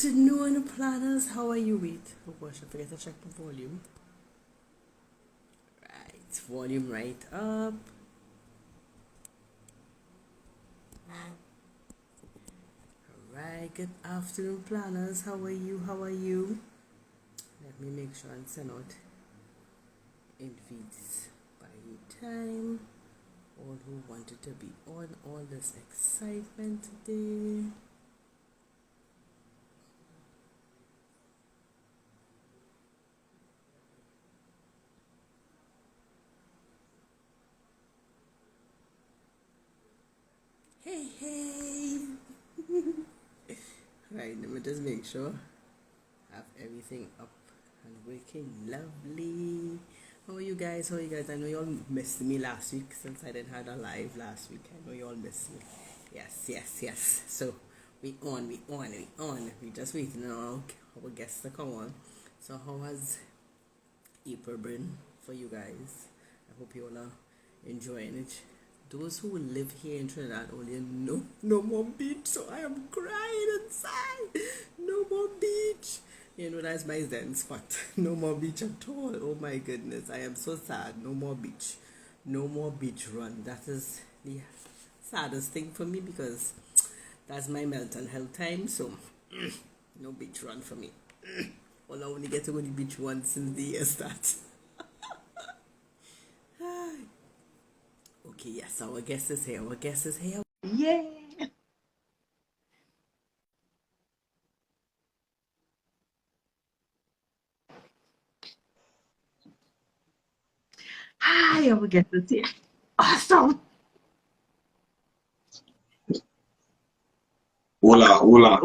afternoon, planners. How are you? Wait, oh gosh, I forget to check the volume. Right, volume right up. Alright, good afternoon, planners. How are you? How are you? Let me make sure and send out invites by time. All who wanted to be on all this excitement today. Hey. Right, let me just make sure I have everything up and working lovely. How are you guys? How are you guys? I know you all missed me last week since I didn't have a live last week. I know you all missed me. Yes. So we on. We just waiting on our guests to come on. So how has April been for you guys? I hope you all are enjoying it. Those who live here in Trinidad only know no more beach, so I am crying inside. No more beach. You know, that's my zen spot. No more beach at all. Oh my goodness, I am so sad. No more beach. No more beach run. That is the saddest thing for me because that's my mental health time. So, no beach run for me. Well, I only get to go to the beach once since the year starts. Okay, yes, our guest is here. Yeah. Hi, our guest is here. Awesome. Hola.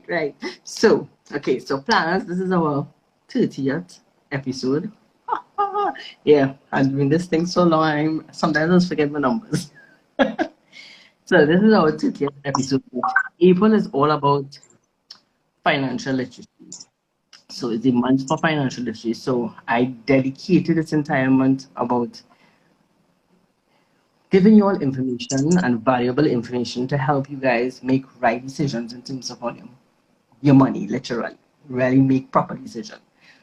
Right. So, okay, so planners, this is our 30th episode. Yeah, I've been doing this thing so long, sometimes I just forget my numbers. So, this is our 30th episode. April is all about financial literacy. So, it's a month for financial literacy. So, I dedicated this entire month about giving you all information and valuable information to help you guys make right decisions in terms of volume. Your money, literally. Really make proper decisions.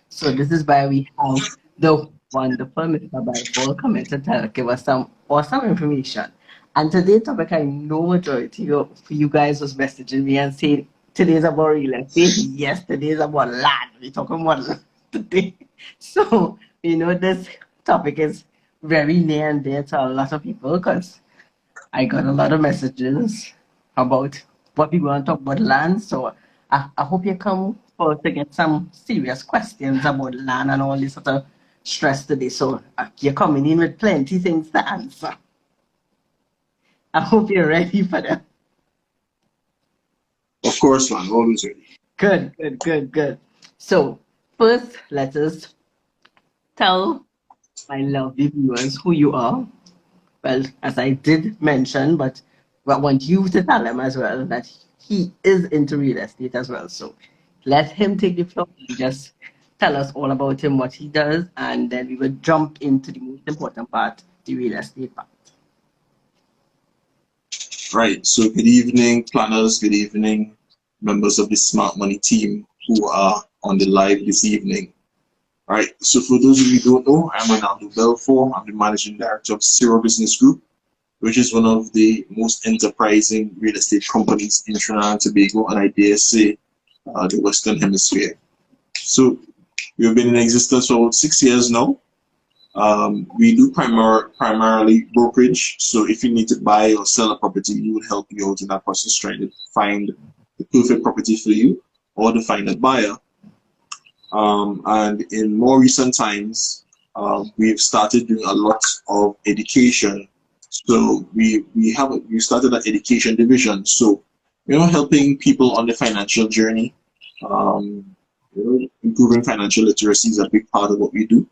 So this is why we have the wonderful Mr. Belfon coming to give us some awesome information. And today's topic, I know majority of you guys was messaging me and saying today's about real estate. Yes, today's about land. We're talking about land today. So, this topic is very near and dear to a lot of people because I got a lot of messages about what people want to talk about land. So I hope you come for to get some serious questions about land and all this sort of stress today. So you're coming in with plenty things to answer. I hope you're ready for them. Of course, man, always ready. Good. So first, let us tell my lovely viewers who you are. Well, as I did mention, but I want you to tell him as well that he is into real estate as well. So let him take the floor and just tell us all about him, what he does, and then we will jump into the most important part, the real estate part. Right. So good evening, planners. Good evening, members of the Smart Money team who are on the live this evening. All right. So for those of you who don't know, I'm Renaldo Belfon. I'm the managing director of Scrio Business Group, which is one of the most enterprising real estate companies in Trinidad and Tobago, and I dare say the Western Hemisphere. So we've been in existence for about 6 years now. We do primarily brokerage. So if you need to buy or sell a property, we would help you out in that process, trying to find the perfect property for you or to find a buyer. And in more recent times, we've started doing a lot of education. So we started an education division. So helping people on the financial journey, improving financial literacy is a big part of what we do.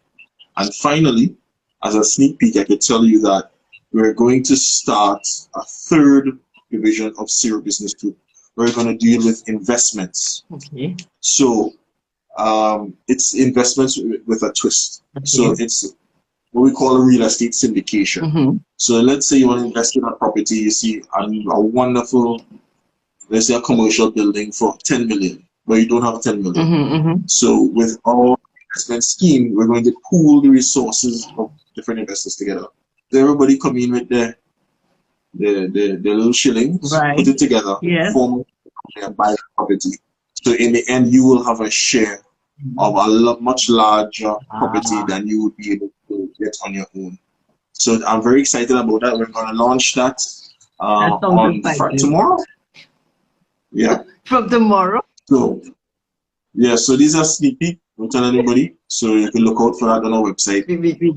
And finally, as a sneak peek, I could tell you that we're going to start a third division of Sciro Business Group. We're going to deal with investments. Okay. So it's investments with a twist. Okay. So it's what we call a real estate syndication. So let's say you want to invest in a property, you see a wonderful let's say a commercial building for 10 million, but you don't have 10 million. Mm-hmm. So with our investment scheme, we're going to pool the resources of different investors together. So everybody come in with their little shillings, Right. put it together, Yes. form and buy the property. So in the end, you will have a share of a much larger property than you would be able to get on your own. So I'm very excited about that. We're going to launch that on tomorrow. Yeah. From tomorrow. So yeah. So these are sneak peek. Don't tell anybody. So you can look out for that on our website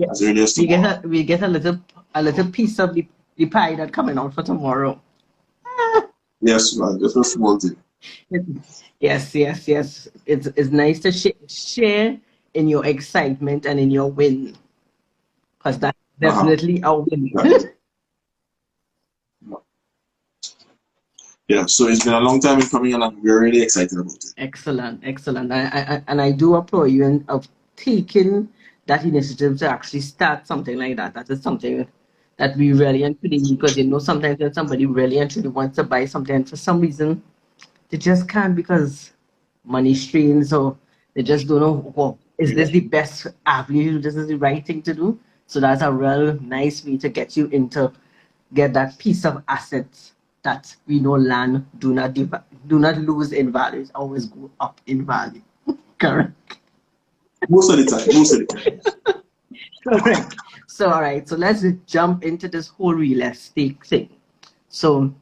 as early as tomorrow. We get a little piece of the pie that coming out for tomorrow. Yes, man. Just a small thing. Yes. It's nice to share in your excitement and in your win, because that's definitely a win. Yeah, so it's been a long time in coming, and I'm really excited about it. Excellent. I do applaud you of taking that initiative to actually start something like that. That is something that we really and truly need, because sometimes when somebody really and truly wants to buy something, and for some reason they just can't, because money strains, or they just don't know, well, is this the best avenue? This is the right thing to do. So that's a real nice way to get you into get that piece of assets that we know land do not lose in value. It always go up in value. Correct. Most of the time. Correct. So all right. So let's jump into this whole real estate thing. So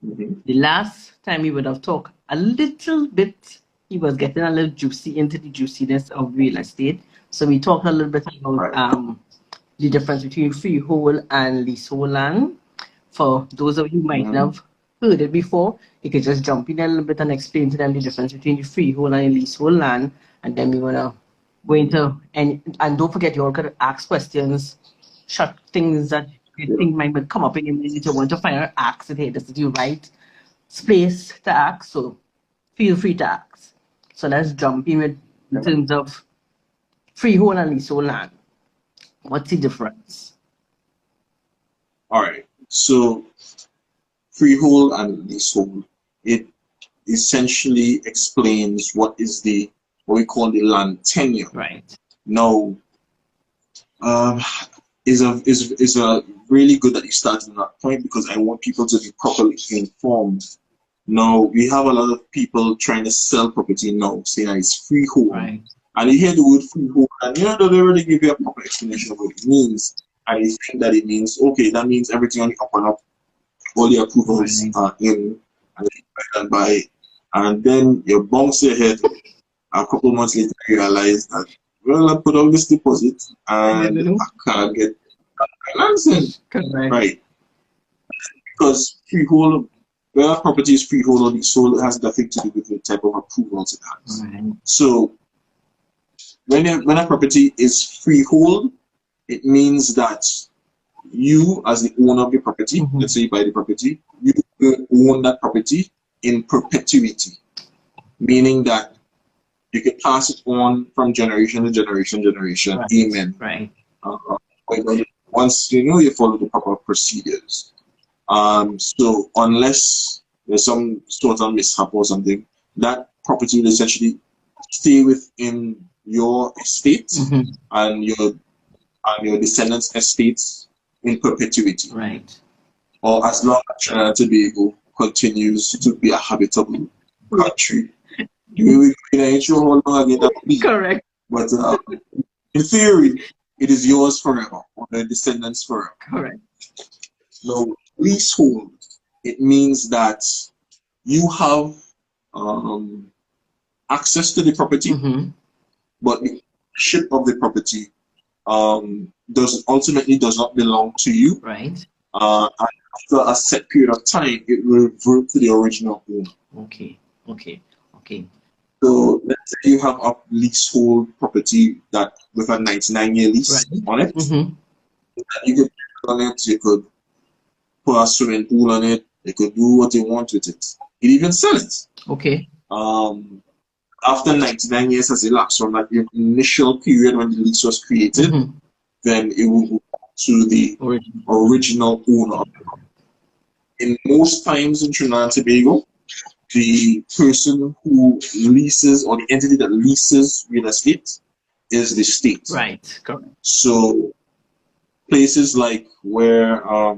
the last time we would have talked a little bit, he was getting a little juicy into the juiciness of real estate. So we talked a little bit about the difference between freehold and leasehold land. For those of you who might not have heard it before, you could just jump in a little bit and explain to them the difference between the freehold and the leasehold land, and then we're gonna go into and don't forget, you all could ask questions, short things that you think might come up in your mind. You want to find out, ask it. Hey, this is the right space to ask, so feel free to ask. So let's jump in terms of freehold and leasehold land. What's the difference? All right. So freehold and leasehold, it essentially explains what we call the land tenure. Right. Now, is a really good that you started on that point, because I want people to be properly informed. Now, we have a lot of people trying to sell property now, saying that it's freehold. Right. And you hear the word freehold, and they don't really give you a proper explanation of what it means. And you think that it means, okay, that means everything on the up and up, all the approvals are in, and by, and then you bounce your head a couple months later, you realize that, well, I put all this deposit and I can't get financing. Right. Because freehold, whether property is freehold or leasehold, it has nothing to do with the type of approvals it has. Right. So when a property is freehold, it means that you, as the owner of the property, let's say you buy the property, you own that property in perpetuity, meaning that you can pass it on from generation to generation. Right. Amen. Right. Once you follow the proper procedures. So unless there's some sort of mishap or something, that property will essentially stay within your estate and your descendants' estates in perpetuity. Right. Or as long as Trinidad and Tobago continues to be a habitable country. We ain't sure how long again that will be. Correct. But in theory, it is yours forever, or the descendants forever. Correct. Now, leasehold, it means that you have access to the property, but the ownership of the property does not belong to you. Right. And after a set period of time, it will revert to the original owner. Okay. So let's say you have a leasehold property that with a 99-year lease on it. You could put on it, you could put a swimming pool on it, you could do what you want with it. You even sell it. Okay. After 99 years has elapsed from that initial period when the lease was created, then it will go to the original owner. In most times in Trinidad and Tobago, the person who leases or the entity that leases real estate is the state. Right, correct. So places like where I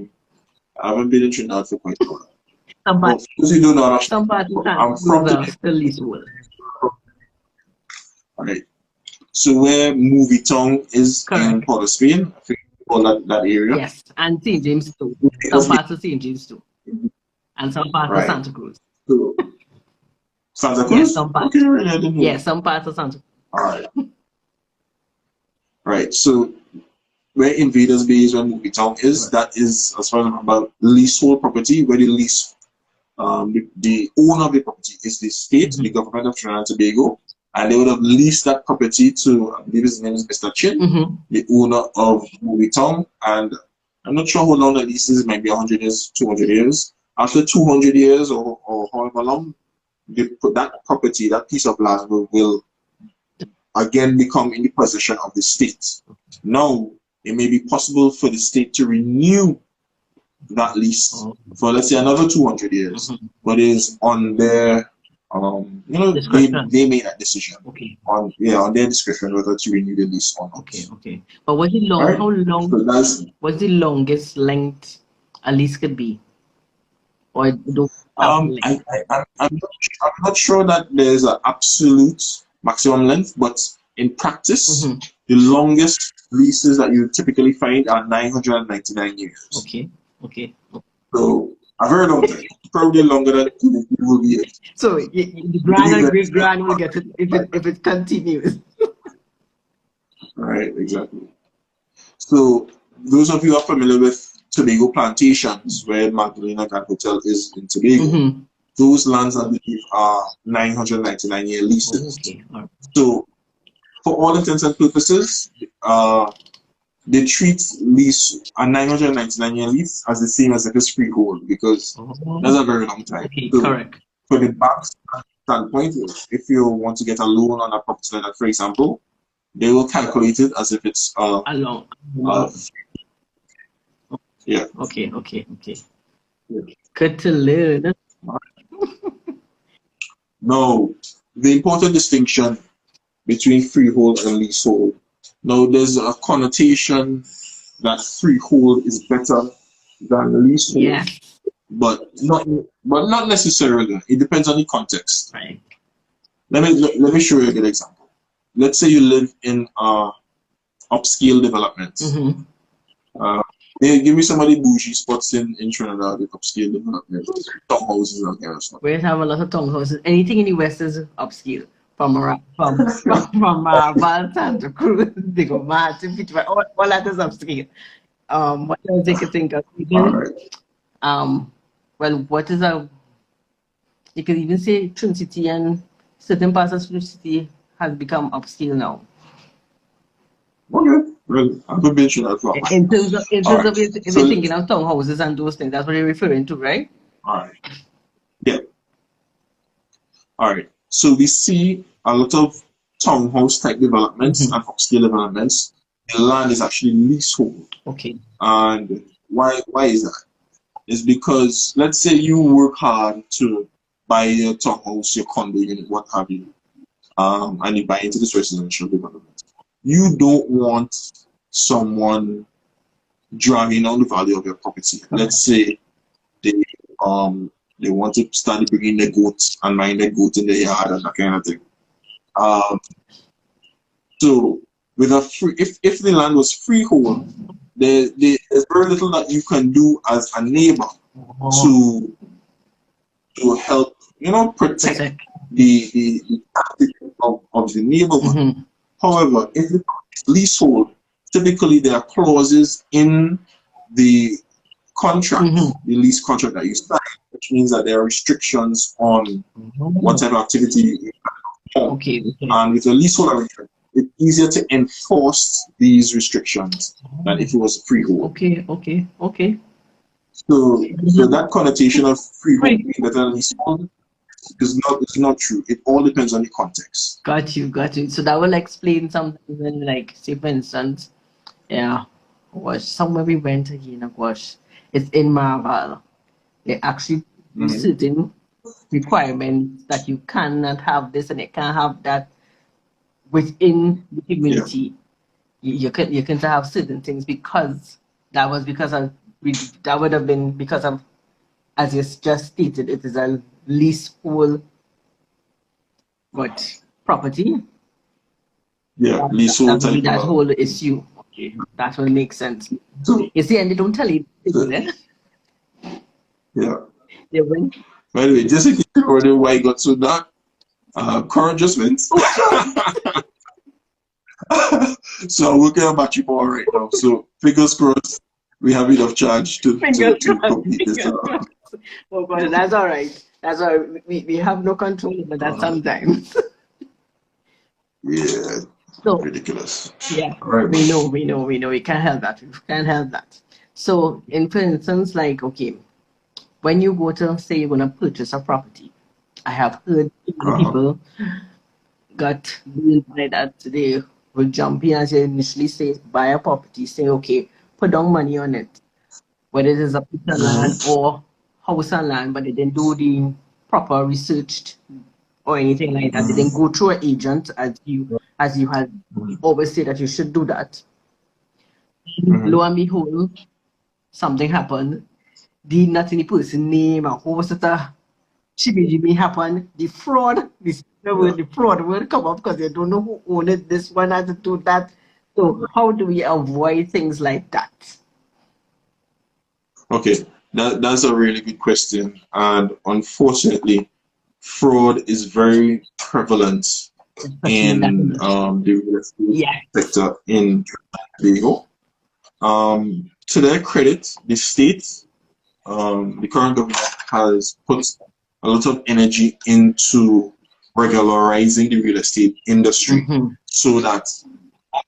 haven't been in Trinidad for quite a while. But you don't know, some parts I'm from the leasehold. All right. So where Movie Town is Correct. in Port of Spain, I think all that area. Yes, and St. James too. Some parts of St. James too. And some parts of Santa Cruz. So, Santa Cruz? Yes, some parts. Okay, right, I didn't know. Yes, some parts of Santa Cruz. All right. Right. So where Invaders Bay is, where Movie Town is, that is, as far as I'm about leasehold property, where the lease, the owner of the property is the state, the government of Trinidad and Tobago, and they would have leased that property to, I believe his name is Mr. Chin, the owner of Movie Town, and I'm not sure how long the lease is, it might be 100 years, 200 years. After 200 years or however long, that property, that piece of land will again become in the possession of the state. Now, it may be possible for the state to renew that lease for, let's say, another 200 years, but it is on their, they made that decision on their discretion whether to renew the lease or not. Okay. But what's the long? Right? How long? So what's the longest length a lease could be? Or I'm not sure that there's an absolute maximum length, but in practice, the longest leases that you typically find are 999 years. Okay. So a very long time, probably longer than it will be. So the grand and great grand will get it if it continues. Right, exactly. So those of you who are familiar with Tobago plantations, where Magdalena Grand Hotel is in Tobago, those lands, I believe, are 999-year leases. Right. So for all intents and purposes, they treat lease a 999-year lease as the same as if it's freehold, because that's a very long time. So correct. For the bank's standpoint, if you want to get a loan on a property like that, for example, they will calculate it as if it's a long. Yeah. Okay. Good to learn. No, the important distinction between freehold and leasehold. Now, there's a connotation that freehold is better than leasehold, but not necessarily. It depends on the context. Right. Let me show you a good example. Let's say you live in upscale development. Give me some of the bougie spots in Trinidad with upscale development, townhouses and kind of stuff. We have a lot of townhouses. Anything in the west is upscale. From Santa Cruz, they go Martin, all that is upscale. What else you could think of? Well, what is you could even say Trinity and certain parts of Trinity has become upscale now. Okay. Well, I've been sure that's wrong. In terms of if you're thinking of townhouses and those things, that's what you're referring to, right? All right. Yeah. All right. So we see a lot of townhouse type developments and upscale developments. The land is actually leasehold. Okay. And why is that? It's because, let's say you work hard to buy your townhouse, your condo unit, what have you, and you buy into this residential development. You don't want someone dragging down the value of your property. Let's say they want to start bringing their goats and mind their goat in the yard and that kind of thing. So with if the land was freehold, there's very little that you can do as a neighbor to help, protect the of the neighborhood. However, if it's leasehold, typically there are clauses in the contract, the lease contract that you sign, which means that there are restrictions on what type of activity you can perform. And with a leasehold arrangement, it's easier to enforce these restrictions than if it was freehold. Okay. So that connotation of freehold being better than leasehold is not true. It all depends on the context. Got you. So that will explain something when, like, say for instance, somewhere we went again, it's in Marval. They actually do certain requirements that you cannot have this and you can't have that within the Yeah. community. You can have certain things because that was because of that would have been because of, as you just stated, it is a leasehold but property. Yeah. That Leasehold would be type. that whole issue. Okay, that will make sense. So, You see, and they don't tell you so then. yeah. They went, By the way, just in case you're wondering why it got so dark, car adjustments. oh, sorry. So I'm working on battery power right now. So fingers crossed, we have enough charge Fingers to crossed, complete this. fingers crossed. Oh God, that's all right. That's all right. We have no control over that sometimes. Yeah, So ridiculous. yeah, All right, we man. know, we know, we know. We can't help that. We can't help that. So, in for instance, like okay, when you go to say you're gonna purchase a property, I have heard Uh-huh. people got deals like that. They will jump in as you initially say buy a property, say okay, put down money on it, whether it is a piece of land Mm-hmm. or house and land, but they didn't do the proper research or anything like that. They didn't Mm-hmm. go through an agent as you had always say that you should do that. Mm-hmm. Lo and behold, something happened. The not in the person name, a whole sort of shibby jimmy happened. The fraud, Yeah. the fraud will come up because they don't know who owned it. This one had to do that. So how do we avoid things like that? Okay, that's a really good question. And unfortunately, fraud is very prevalent Especially in that in industry. the real estate Yeah. sector in Tobago. To their credit, the state, the current government has put a lot of energy into regularizing the real estate industry Mm-hmm. so that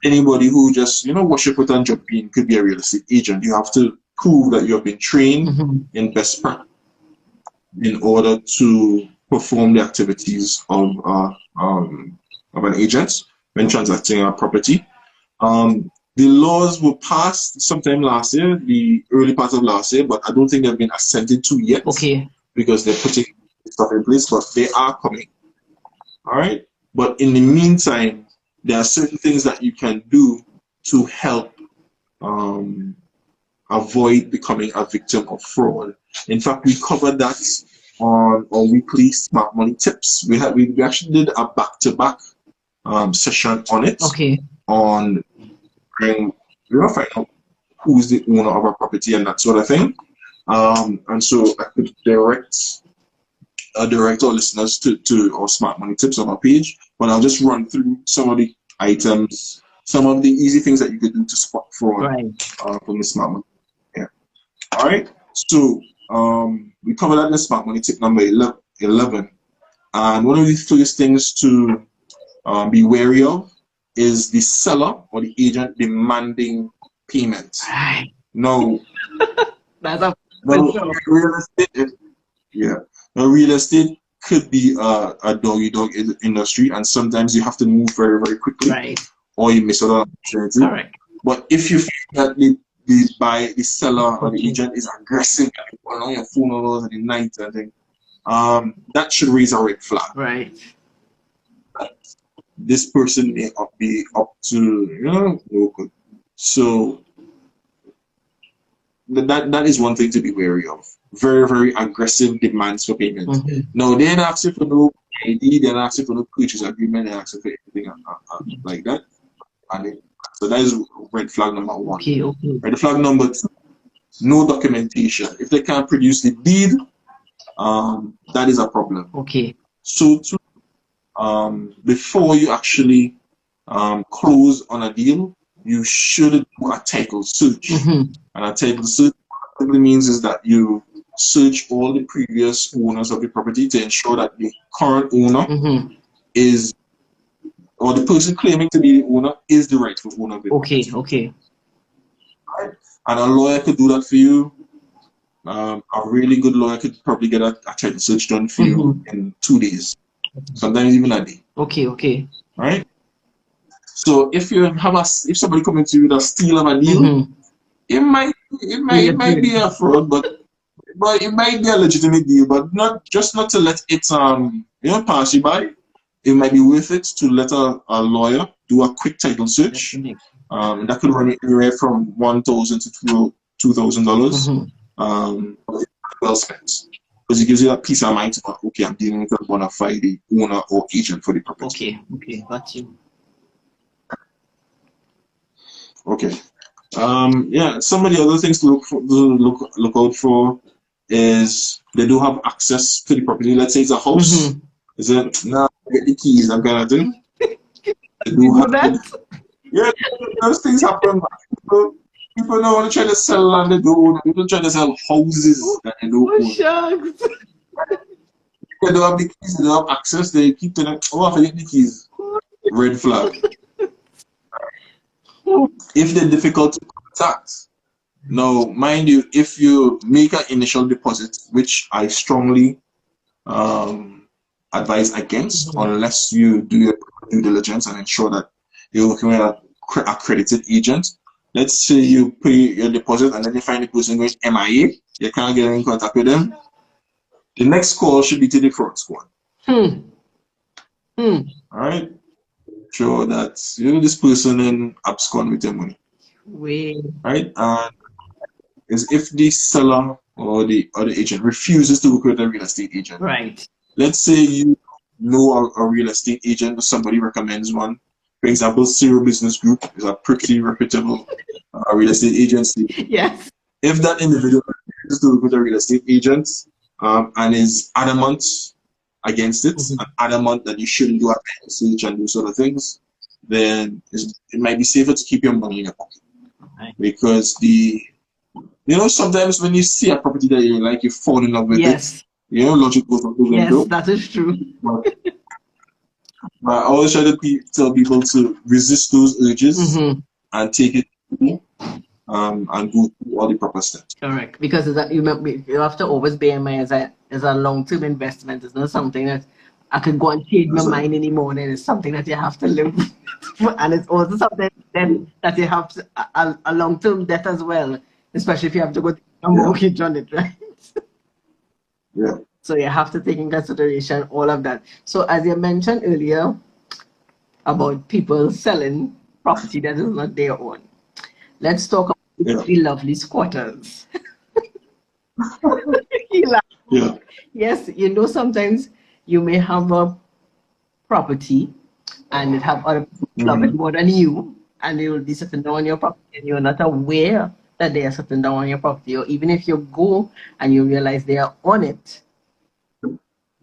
anybody who just, worship it and jump in could be a real estate agent. You have to prove that you have been trained Mm-hmm. in best practice in order to perform the activities of an agent when transacting a property. The laws were passed sometime last year, the early part of last year, but I don't think they've been assented to yet Okay. because they're putting stuff in place, but they are coming. All right. But in the meantime, there are certain things that you can do to help um, avoid becoming a victim of fraud. In fact, we covered that on our weekly smart money tips. We actually did a back-to-back session on it Okay. on trying find out who's the owner of our property and that sort of thing. And so I could direct our listeners to our smart money tips on our page, but I'll just run through some of the items, some of the easy things that you could do to spot fraud Right. from the smart money. Yeah. All right. So we covered that in the smart money tip number 11. And one of the first things to be wary of is the seller or the agent demanding payment. Right. No, That's a no, real estate. Yeah, now real estate could be a dog industry, and sometimes you have to move very, very quickly, right. or you miss out on opportunity. Correct. But if you feel that the seller or the Okay. agent is aggressive and on your phone all over the night, I think that should raise a red flag. Right. This person may be up to no good. So that is one thing to be wary of. Very, very aggressive demands for payment. Mm-hmm. No, they're not asking for no ID, they're not asking for no purchase agreement, they're asking for anything like that. So that is red flag number one. Okay. Okay. Red flag number two, no documentation. If they can't produce the deed, that is a problem. Okay. So before you actually close on a deal, you should do a title search. Mm-hmm. And a title search simply means is that you search all the previous owners of the property to ensure that the current owner Mm-hmm. is, or the person claiming to be the owner is the rightful owner of the Okay. property. Okay. Right? And a lawyer could do that for you. A really good lawyer could probably get a title search done for you in 2 days, sometimes even a day. Okay. Okay. Right? So if somebody coming to you with a steal of a deal, Mm-hmm. it might be a fraud, but but it might be a legitimate deal, but not to let it pass you by. It might be worth it to let a lawyer do a quick title search. That could run anywhere from $1,000 to $2,000. Well spent, because it gives you that peace of mind to, okay, I'm dealing with a bona fide owner or agent for the property. Okay, got you. Okay. Yeah, some of the other things to look out for is they do have access to the property. Let's say it's a house. Is it now get the keys? I'm gonna do. They do have that. Yeah, those things happen. People don't want to try to sell land they don't. People try to sell houses that they don't own. Shucks. They don't have the keys. They don't have access. They keep telling, "Oh, I forget the keys." Red flag. If they're difficult to contact. Now, mind you, if you make an initial deposit, which I strongly advise against, unless you do your due diligence and ensure that you're working with an accredited agent. Let's say you pay your deposit and then you find the person going MIA, you can't get in contact with them. The next call should be to the fraud squad. All right, sure that this person in abscond with your money. Right, and is if the seller or the agent refuses to work with a real estate agent. Right. Let's say you know a real estate agent or somebody recommends one. For example, Scrio Business Group is a pretty reputable real estate agency. Yes. If that individual refuses to work with a real estate agent and is adamant against it, and adamant that you shouldn't do a search and do sort of things, then it might be safer to keep your money in your pocket. Because sometimes when you see a property that you like, you fall in love with it. Logic goes out the window. Yes, that is true. But I always try to tell people to resist those urges and take it and go through all the proper steps. Correct, because you have to always bear in mind as a long-term investment. It's not something that I could go and change my mind in the morning. It's something that you have to live with. And it's also something that you have a long-term debt as well, especially if you have to go a mortgage on it, right? Yeah. So you have to take in consideration all of that. So as you mentioned earlier about people selling property that is not their own, let's talk about the lovely squatters. Yes, sometimes you may have a property and it have other people love it more than you, and they will be sitting down on your property and you're not aware that they are sitting down on your property, or even if you go and you realize they are on it,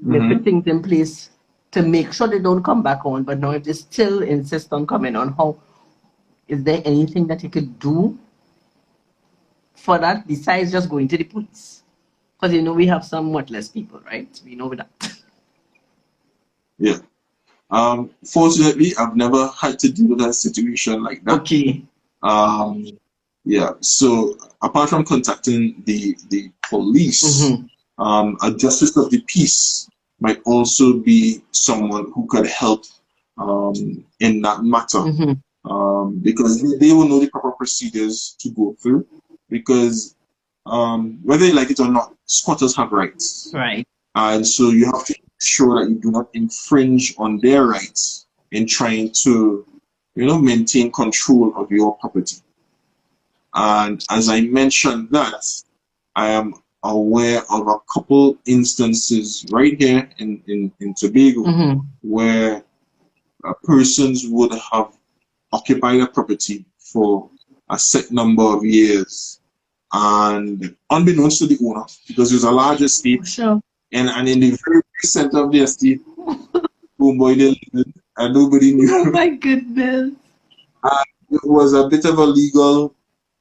they put things in place to make sure they don't come back on. But now if they still insist on coming on, is there anything that you could do for that besides just going to the police? Because we have some worthless people, right? We know that. Yeah. Fortunately, I've never had to deal with a situation like that. Okay. Yeah. So apart from contacting the police, a justice of the peace might also be someone who could help in that matter, because they will know the proper procedures to go through. Because whether you like it or not, squatters have rights. Right. And so you have to ensure that you do not infringe on their rights in trying to, maintain control of your property. And as I mentioned that, I am aware of a couple instances right here in Tobago where persons would have occupied a property for a set number of years, and unbeknownst to the owner, because it was a large estate, and in the very center of the estate, homeboy they lived, and nobody knew. Oh my goodness! And it was a bit of a legal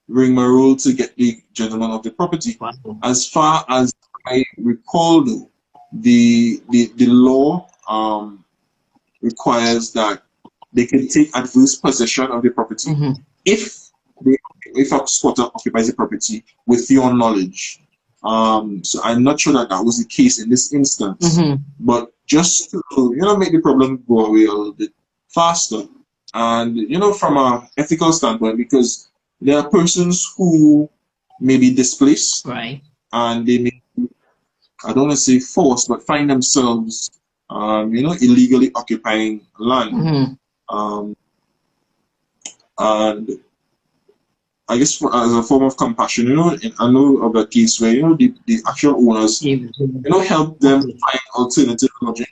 rigmarole to get the gentleman of the property. Wow. As far as I recall, though, the law requires that they can take adverse possession of the property if a squatter occupies the property with your knowledge. So I'm not sure that was the case in this instance, but just to make the problem go away a little bit faster, and from an ethical standpoint, because there are persons who may be displaced, right, and they may I don't want to say forced, but find themselves, illegally occupying land. And I guess as a form of compassion, I know of a case where, the actual owners, help them find alternative lodging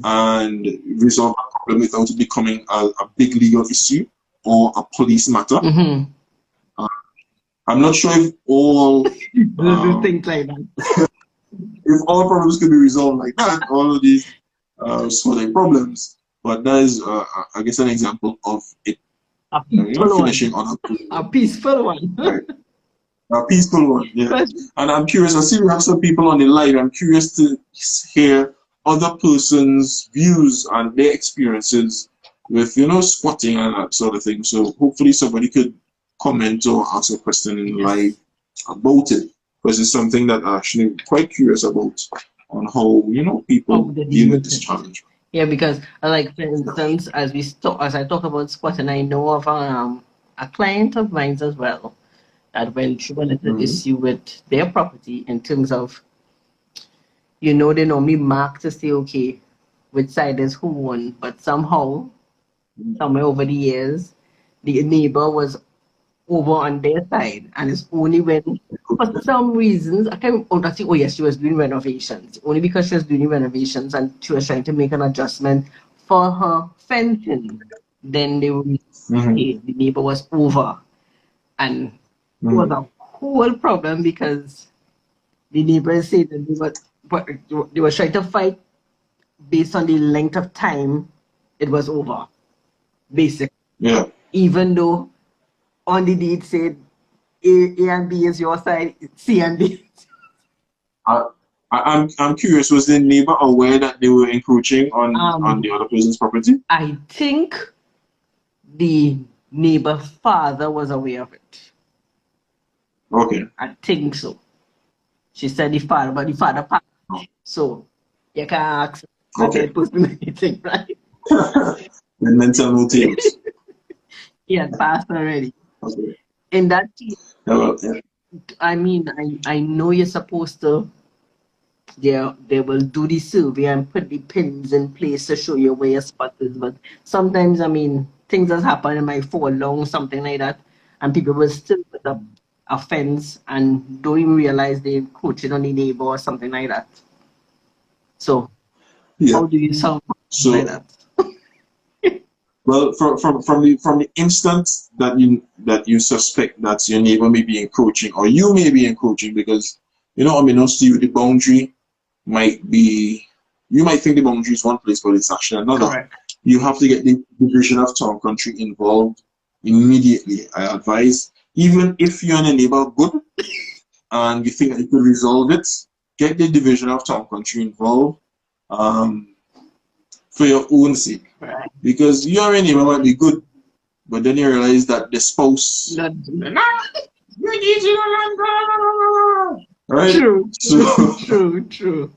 and resolve a problem without it becoming a big legal issue or a police matter. I'm not sure if all things like that. If all problems could be resolved like that, all of these solving problems. But that is, I guess, an example of it. Finishing on a peaceful one. Right. A peaceful one, yeah. And I'm curious, I see we have some people on the line. I'm curious to hear other person's views and their experiences with, squatting and that sort of thing. So hopefully somebody could comment or ask a question in live about it, because it's something that I'm actually quite curious about on how, people deal with this challenge. Yeah, because like for instance, as I talk about squatting, I know of a client of mine as well that went through a little issue with their property in terms of, they normally mark to say, okay, which side is who on, but somehow, somewhere over the years, the neighbor was over on their side, and it's only when, for some reasons, I can't. Oh yes, she was doing renovations. Only because she was doing renovations and she was trying to make an adjustment for her fencing. Then they would say the neighbor was over, and it was a whole problem because the neighbors said that they were trying to fight based on the length of time it was over, basically. Yeah. Even though on the deed said A and B is your side, C and D. I'm curious, was the neighbor aware that they were encroaching on the other person's property? I think the neighbor's father was aware of it. Okay. I think so. She said the father, but the father passed. So you can ask the person anything, right? The mental motives. He had passed already. Okay. In that case, I mean, I know you're supposed to, they will do the survey and put the pins in place to show you where your spot is, but sometimes, I mean, things that happen, it might fall along, something like that, and people will still put up a fence and don't even realize they're encroaching on the neighbor or something like that. So, how do you solve like that? Well, from the instant that you suspect that your neighbor may be encroaching, or you may be encroaching, because unbeknownst to you, the boundary might be, you might think the boundary is one place, but it's actually another. Correct. You have to get the division of town country involved immediately. I advise, even if you're in a neighborhood and you think that you could resolve it, get the division of town country involved. For your own sake, right? Because your neighbor might be good, but then you realize that the spouse, right? True. So true.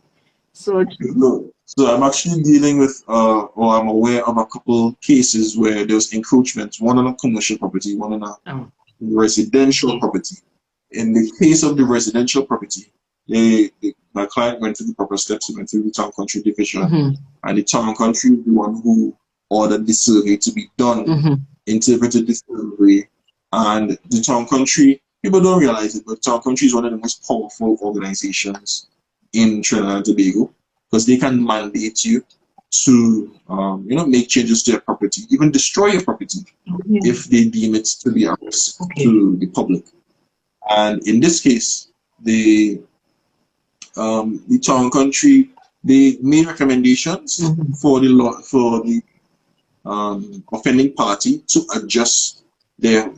So true. So I'm actually dealing with, or I'm aware of a couple cases where there was encroachment, one on a commercial property, one on a residential property. In the case of the residential property, my client went through the proper steps. He went through the town country division, and the town country is the one who ordered the survey to be done, interpreted the survey, and the town country, people don't realize it, but town country is one of the most powerful organizations in Trinidad and Tobago, because they can mandate you to make changes to your property, even destroy your property if they deem it to be a risk to the public. And in this case, the town country, they made recommendations for the offending party to adjust their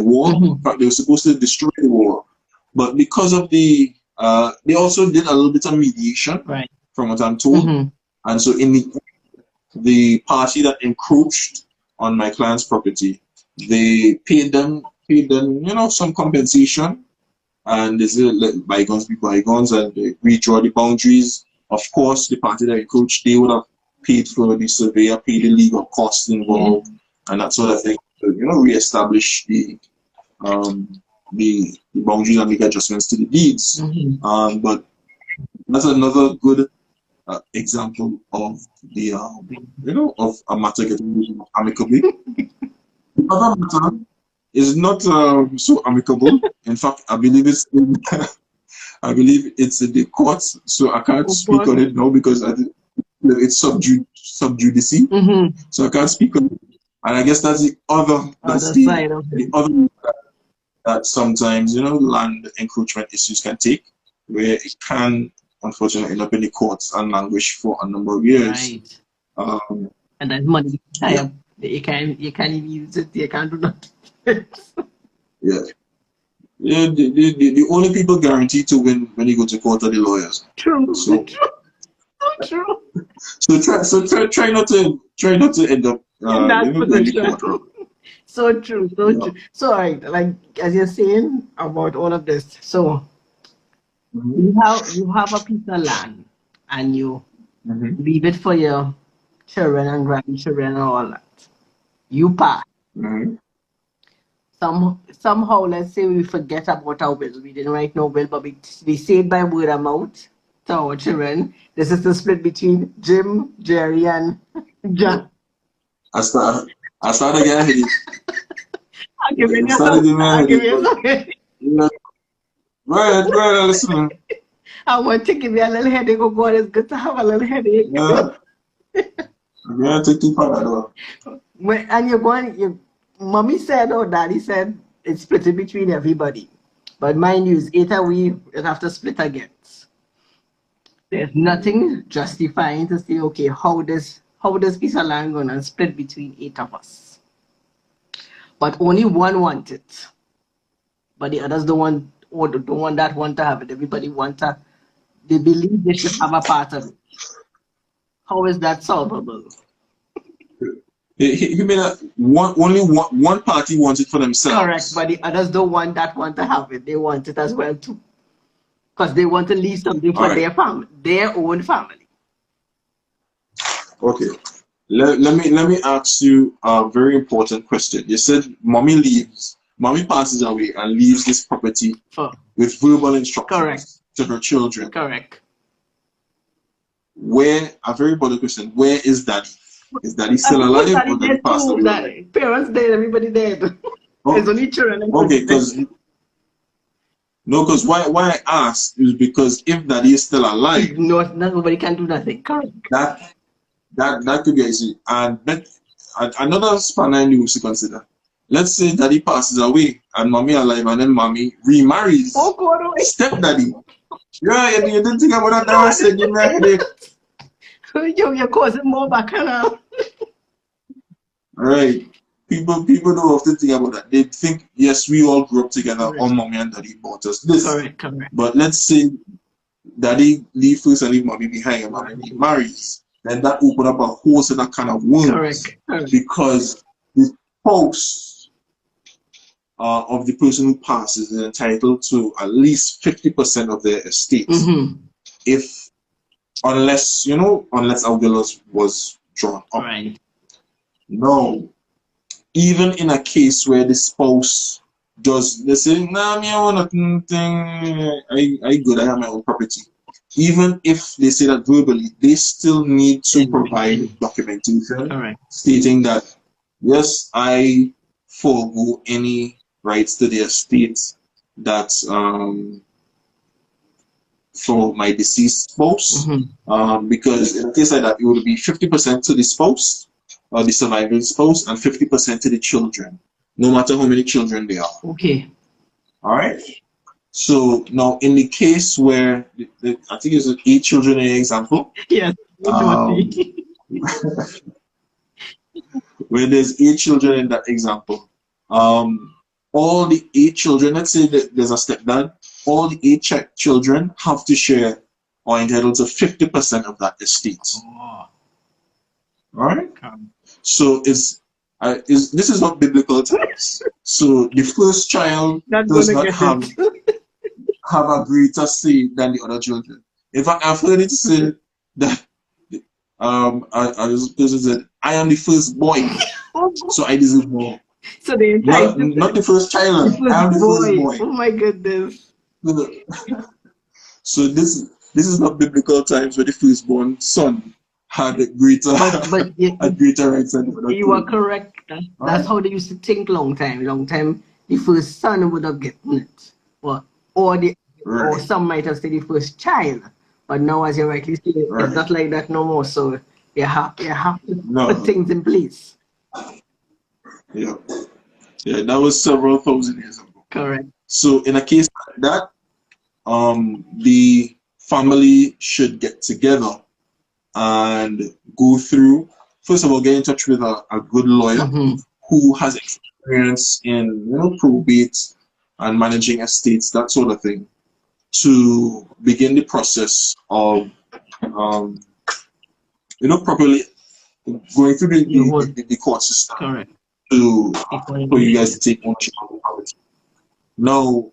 wall. In fact, they were supposed to destroy the wall, but because of they also did a little bit of mediation, right, from what I'm told. And so in the party that encroached on my client's property, they paid them some compensation, and they said let bygones be bygones, and they redraw the boundaries. Of course, the party that encroached, they would have paid for the surveyor, paid the legal costs involved, and that sort of thing, to reestablish the boundaries and make adjustments to the deeds. But That's another good example of the of a matter getting resolved amicably. The other matter is not so amicable. In fact, I believe it's in, I believe it's in the courts, so I can't speak on it now because it's sub judice. So I can't speak on it. And I guess that's the other side of the it. other that sometimes land encroachment issues can take, where it can unfortunately end up in the courts and languish for a number of years. Right. Um, And that money yeah. you can't even use it, you can't do nothing. Yeah. Yeah, the only people guaranteed to win when you go to court are the lawyers. True. So True. try not to end up In that going to position. court. So true. Yeah. So all right, like as you're saying about all of this, so Mhm. you have a piece of land and you Mhm. leave it for your children and grandchildren and all that. You pass. Mhm. Somehow, let's say we forget about our will. We didn't write no will, but we say it by word of mouth to our children. This is the split between Jim, Jerry, and John. I started getting headache. I'll give you I started some. getting a I'll give headache, you but some. yeah, go ahead, listen. I want to give you a little headache. Oh God, it's good to have a little headache. Yeah, I'm gonna take two Panadol. And you're going, mommy said or daddy said it's split it between everybody. But mind you, it's eight a we have to split again. There's nothing justifying to say, okay, how this piece of land gonna split between eight of us? But only one wants it. But the others don't want or don't want to have it. Everybody they believe they should have a part of it. How is that solvable? You mean that only one party wants it for themselves? Correct, but the others don't want to have it. They want it as well too. Because they want to leave something for All right. their family, their own family. Okay. Let me ask you a very important question. You said mommy passes away and leaves this property with verbal instructions to her children. Correct. A very important question, where is daddy? Is daddy still alive or daddy passed away? Parents dead, everybody dead. There's only children. Okay, because why I asked is because if daddy is still alive, nobody can do nothing. Correct. That could be easy. And another spanner in the works to consider. Let's say daddy passes away and mommy alive, and then mommy remarries. Oh God, stepdaddy. Yeah, you didn't think about that. Give me a headache. You're causing more bacchanal. Right. People don't often think about that. They think, yes, we all grew up together, all mommy and daddy bought us this. Correct. But let's say daddy leave first and leave mommy behind and mommy marries. Then that open up a whole set of kind of wounds. Correct. Because the spouse of the person who passes is entitled to at least 50% of their estate. Unless a will was drawn up. Right. No. Even in a case where the spouse they say, nah, me, I want nothing, I good, I have my own property. Even if they say that verbally, they still need to provide documentation stating that, yes, I forego any rights to the estate that for my deceased spouse. Because in a case like that, it would be 50% to the spouse, or the surviving spouse, and 50% to the children, no matter how many children they are. Okay. All right. So now, in the case where I think it's 8 children in the example. Yes. Where there's 8 children in that example, all the 8 children. Let's say that there's a stepdad. All the 8 children have to share or entitled to 50% of that estate. All right. So this is not biblical terms. So the first child does not have a greater say than the other children. In fact, I've heard it said that person said, "I am the first boy, so I deserve more." So not the first child. I am the first boy. Oh my goodness. So this this is not biblical times where the firstborn son had greater But had greater rights than the other you are two. correct. That's Alright? how they used to think long time. Long time, the first son would have gotten it. Well, or Right, some might have said the first child. But now, as you rightly say, it's right. not like that no more. So you have to put No, things in place. yeah. Yeah, that was several thousand years ago. Correct. So in a case like that, the family should get together and go through, first of all, get in touch with a good lawyer Mm-hmm. who has experience in, probate and managing estates, that sort of thing, to begin the process of, um, properly going through the, You the, would the, the court system correct. to for you guys to Equalization. take ownership of the property. Now,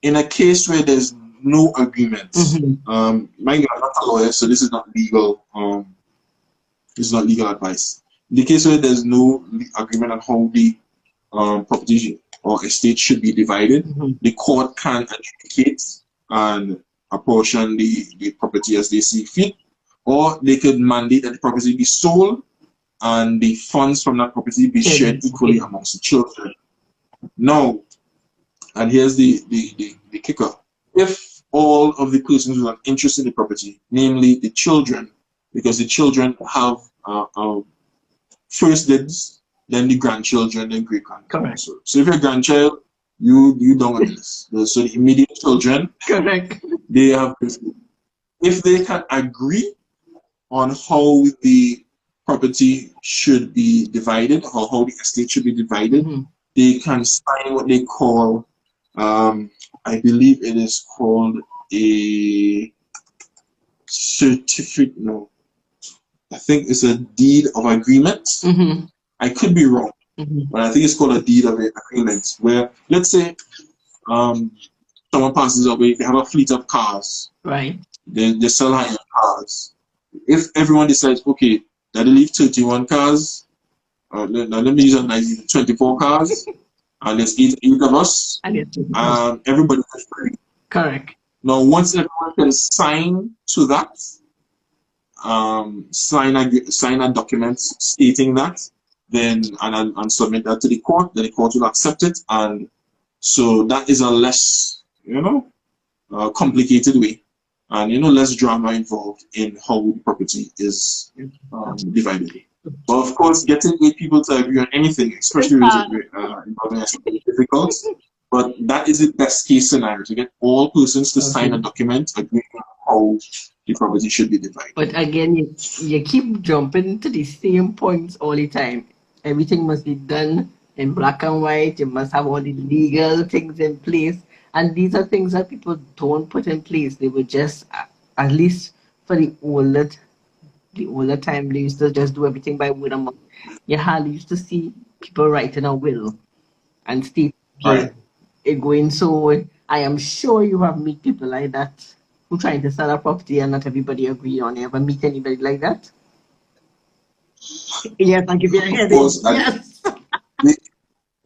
in a case where there's no agreement, Mm-hmm. mind you, I'm not a lawyer, so this is not legal. This is not legal advice. In the case where there's no agreement on how the property or estate should be divided, Mm-hmm. the court can adjudicate and apportion the property as they see fit, or they could mandate that the property be sold and the funds from that property be shared equally Okay. amongst the children. Now, and here's the kicker. If all of the persons who have interest in the property, namely the children, because the children have first dibs, then the grandchildren, then great grandchildren. Correct. So if you're a grandchild, you don't on this. So the immediate children, Correct. they have this. If they can agree on how the property should be divided or how the estate should be divided, Mm-hmm. they can sign what they call, I believe it is called a certificate. No, I think it's a deed of agreement. Mm-hmm. I could be wrong, Mm-hmm. but I think it's called a deed of agreement. Where, let's say, um, someone passes away, they have a fleet of cars, Right. they sell high-end cars. If everyone decides, okay, that they leave 31 cars, now let me use a nice 24 cars, and there's eight of us, And yes. everybody is free. Correct. Now, once everyone can sign to that, sign a document stating that, then and submit that to the court, then the court will accept it, and so that is a less, complicated way, and less drama involved in how the property is divided. But of course, getting 8 people to agree on anything, especially involving us, is difficult. But that is the best case scenario, to get all persons to sign a document agreeing on how the property should be divided. But again, you keep jumping to the same points all the time. Everything must be done in black and white. You must have all the legal things in place. And these are things that people don't put in place. They would just, at least for the older time, they used to just do everything by word of mouth. You hardly used to see people writing a will and state Right. it going. So I am sure you have meet people like that who trying to sell a property and not everybody agree on it. Ever meet anybody like that? Yes, I'll give you a Of headache. course, and Yes. it,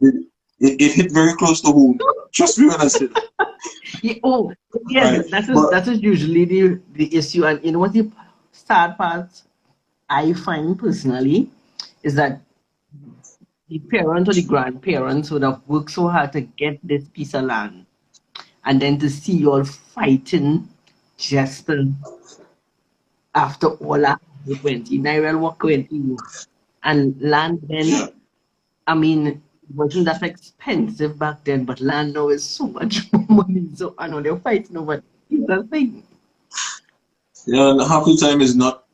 it, it hit very close to home. Trust me when I say that. Yeah, oh, yes, Right. that is But that is usually the issue. And you know what the sad part I find personally is that the parents or the grandparents would have worked so hard to get this piece of land, and then to see you all fighting just after all that 20 naira walk went you. And land then, yeah, I mean, it wasn't that expensive back then, but land now is so much more money. So I know they're fighting over the thing. and half the time is not,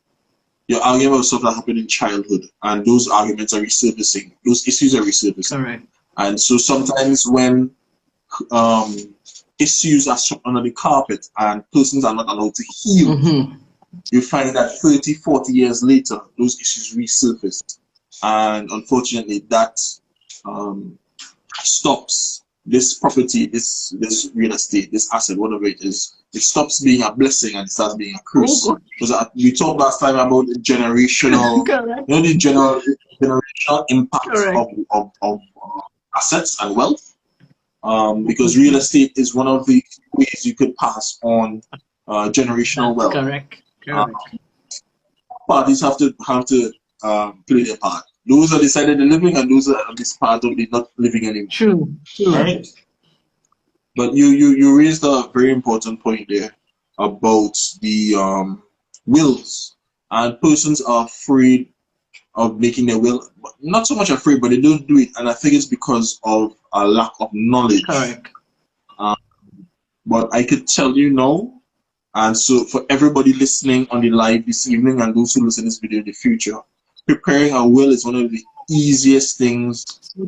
you're arguing about stuff that happened in childhood, and those arguments are resurfacing. Those issues are resurfacing. Correct. And so sometimes when um, issues are swept under the carpet and persons are not allowed to heal, Mm-hmm. you find that 30, 40 years later, those issues resurface. And unfortunately, that stops this property, this real estate, this asset, whatever it is. It stops being a blessing and it starts being a curse. Oh, Because we talked last time about the generational, correct. the generational impact Correct. of assets and wealth. Because real estate is one of the ways you could pass on generational That's wealth. correct. Uh, Correct. Parties have to play their part. Those are decided the living, and those are this part of the not living anymore. True. True. Right? But you raised a very important point there about the wills, and persons are afraid of making their will. Not so much afraid, but they don't do it, and I think it's because of a lack of knowledge. Correct. But I could tell you now, and so for everybody listening on the live this evening and those who listen to this video in the future, preparing a will is one of the easiest things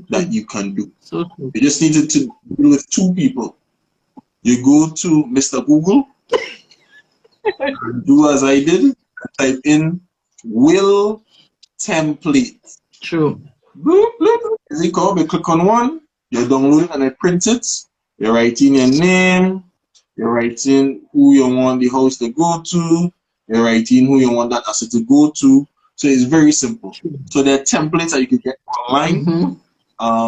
that you can do. So true. You just need to deal with two people. You go to Mr. Google, and do as I did, type in will template. True. Bloop, bloop. As you come, you click on one, you download it and you print it. You write in your name, you write in who you want the house to go to, you write in who you want that asset to go to. So it's very simple. True. So there are templates that you can get online. Mm-hmm.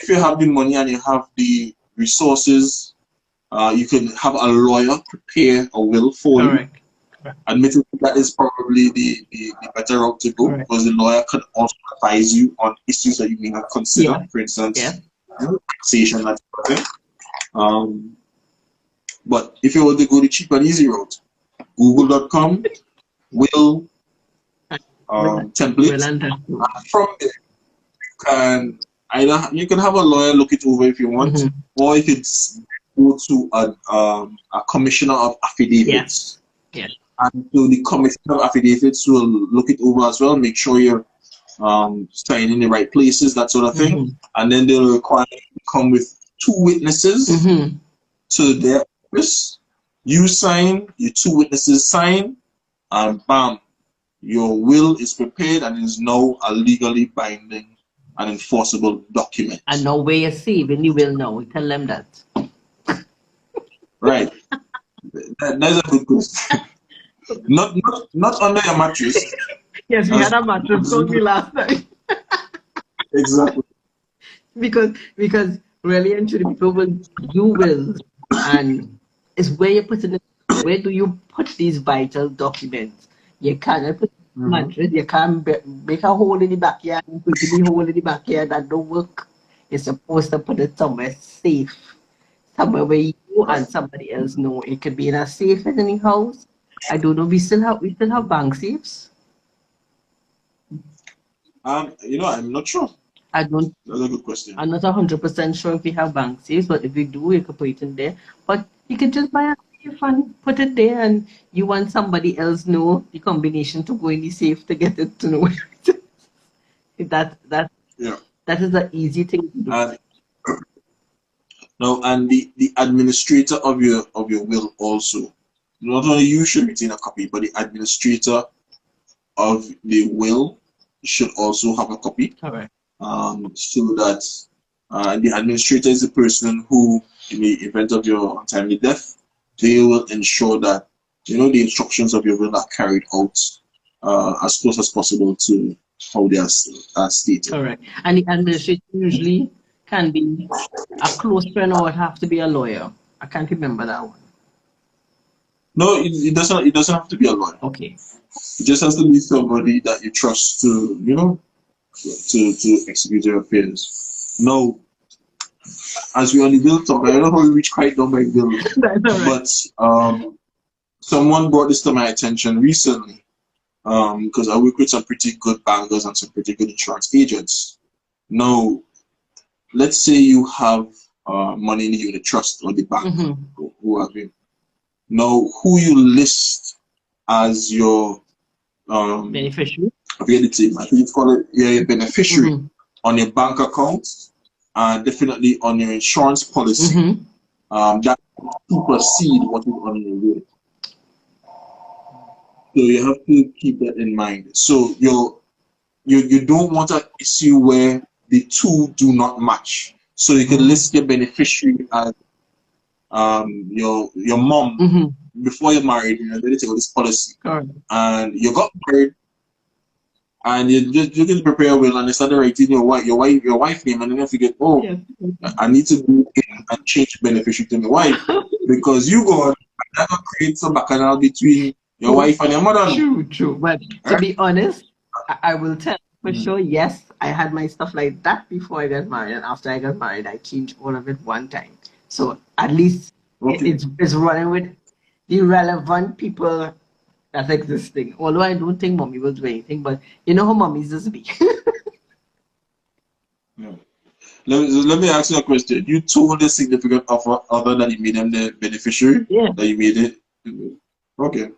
If you have the money and you have the resources, you can have a lawyer prepare a will for you. Admittedly, that is probably the better route to go, because the lawyer can also advise you on issues that you may not consider, for instance, taxation, that sort of thing. But if you want to go the cheap and easy route, google.com will templates. And from there, you can have a lawyer look it over if you want, or you could go to a commissioner of affidavits. Yes. And so the commissioner of affidavits will look it over as well, make sure you're signing in the right places, that sort of thing. And then they'll require you to come with two witnesses to their office. You sign, your two witnesses sign, and bam, your will is prepared and is now a legally binding and enforceable document. And now where you're saving, you will know. Tell them that. Right. That's a good question. Not under your mattress. Yes, we had a mattress on me last night. Exactly. Because really and truly, people will do wills, and it's where you put it. Where do you put these vital documents? You cannot put mattress. You can't make a hole in the backyard and put the hole in the backyard. That don't work. You're supposed to put it somewhere safe, somewhere where you and somebody else know. It could be in a safe in any house. I don't know. We still have bank safes. I'm not sure. I don't. That's a good question. I'm not 100% sure if we have bank safes, but if we do, we could put it in there. But you can just buy a safe and put it there, and you want somebody else know the combination to go in the safe to get it to know. That is the easy thing to do. And the administrator of your will also, not only you should retain a copy, but the administrator of the will should also have a copy. Correct. So that the administrator is the person who, in the event of your untimely death, they will ensure that the instructions of your will are carried out as close as possible to how they are stated. Correct. And the administrator usually can be a close friend, or it have to be a lawyer. I can't remember that one. No, it doesn't. It doesn't have to be a lawyer. Okay. It just has to be somebody that you trust to to execute your affairs. Now, as we on the bill talk, I don't know how we reach quite down by bill, but someone brought this to my attention recently, because I work with some pretty good bankers and some pretty good insurance agents. Now, let's say you have money in the unit trust or the bank, who have you. Now, who you list as your beneficiary? I forget the team. I think it's called your beneficiary on your bank account, and definitely on your insurance policy. That supersede what is on your will. So you have to keep that in mind. So you don't want an issue where the two do not match. So you can list your beneficiary as your mom before you're married, and then you take out this policy. And you got married, and you can prepare a will, and they started writing your wife name, and then you forget, I need to go in and change the beneficiary to my wife because you go on never create some bacchanal between your wife and your mother. True, true. But to Right? be honest, I will tell you for Mm. sure, yes, I had my stuff like that before I got married, and after I got married, I changed all of it one time. So at least Okay. it's running with the relevant people that's existing. Although I don't think mommy will do anything, but you know how mommies just be. Yeah. Let me ask you a question. You told the significant other that you made them the beneficiary, Yeah. that you made it. Okay.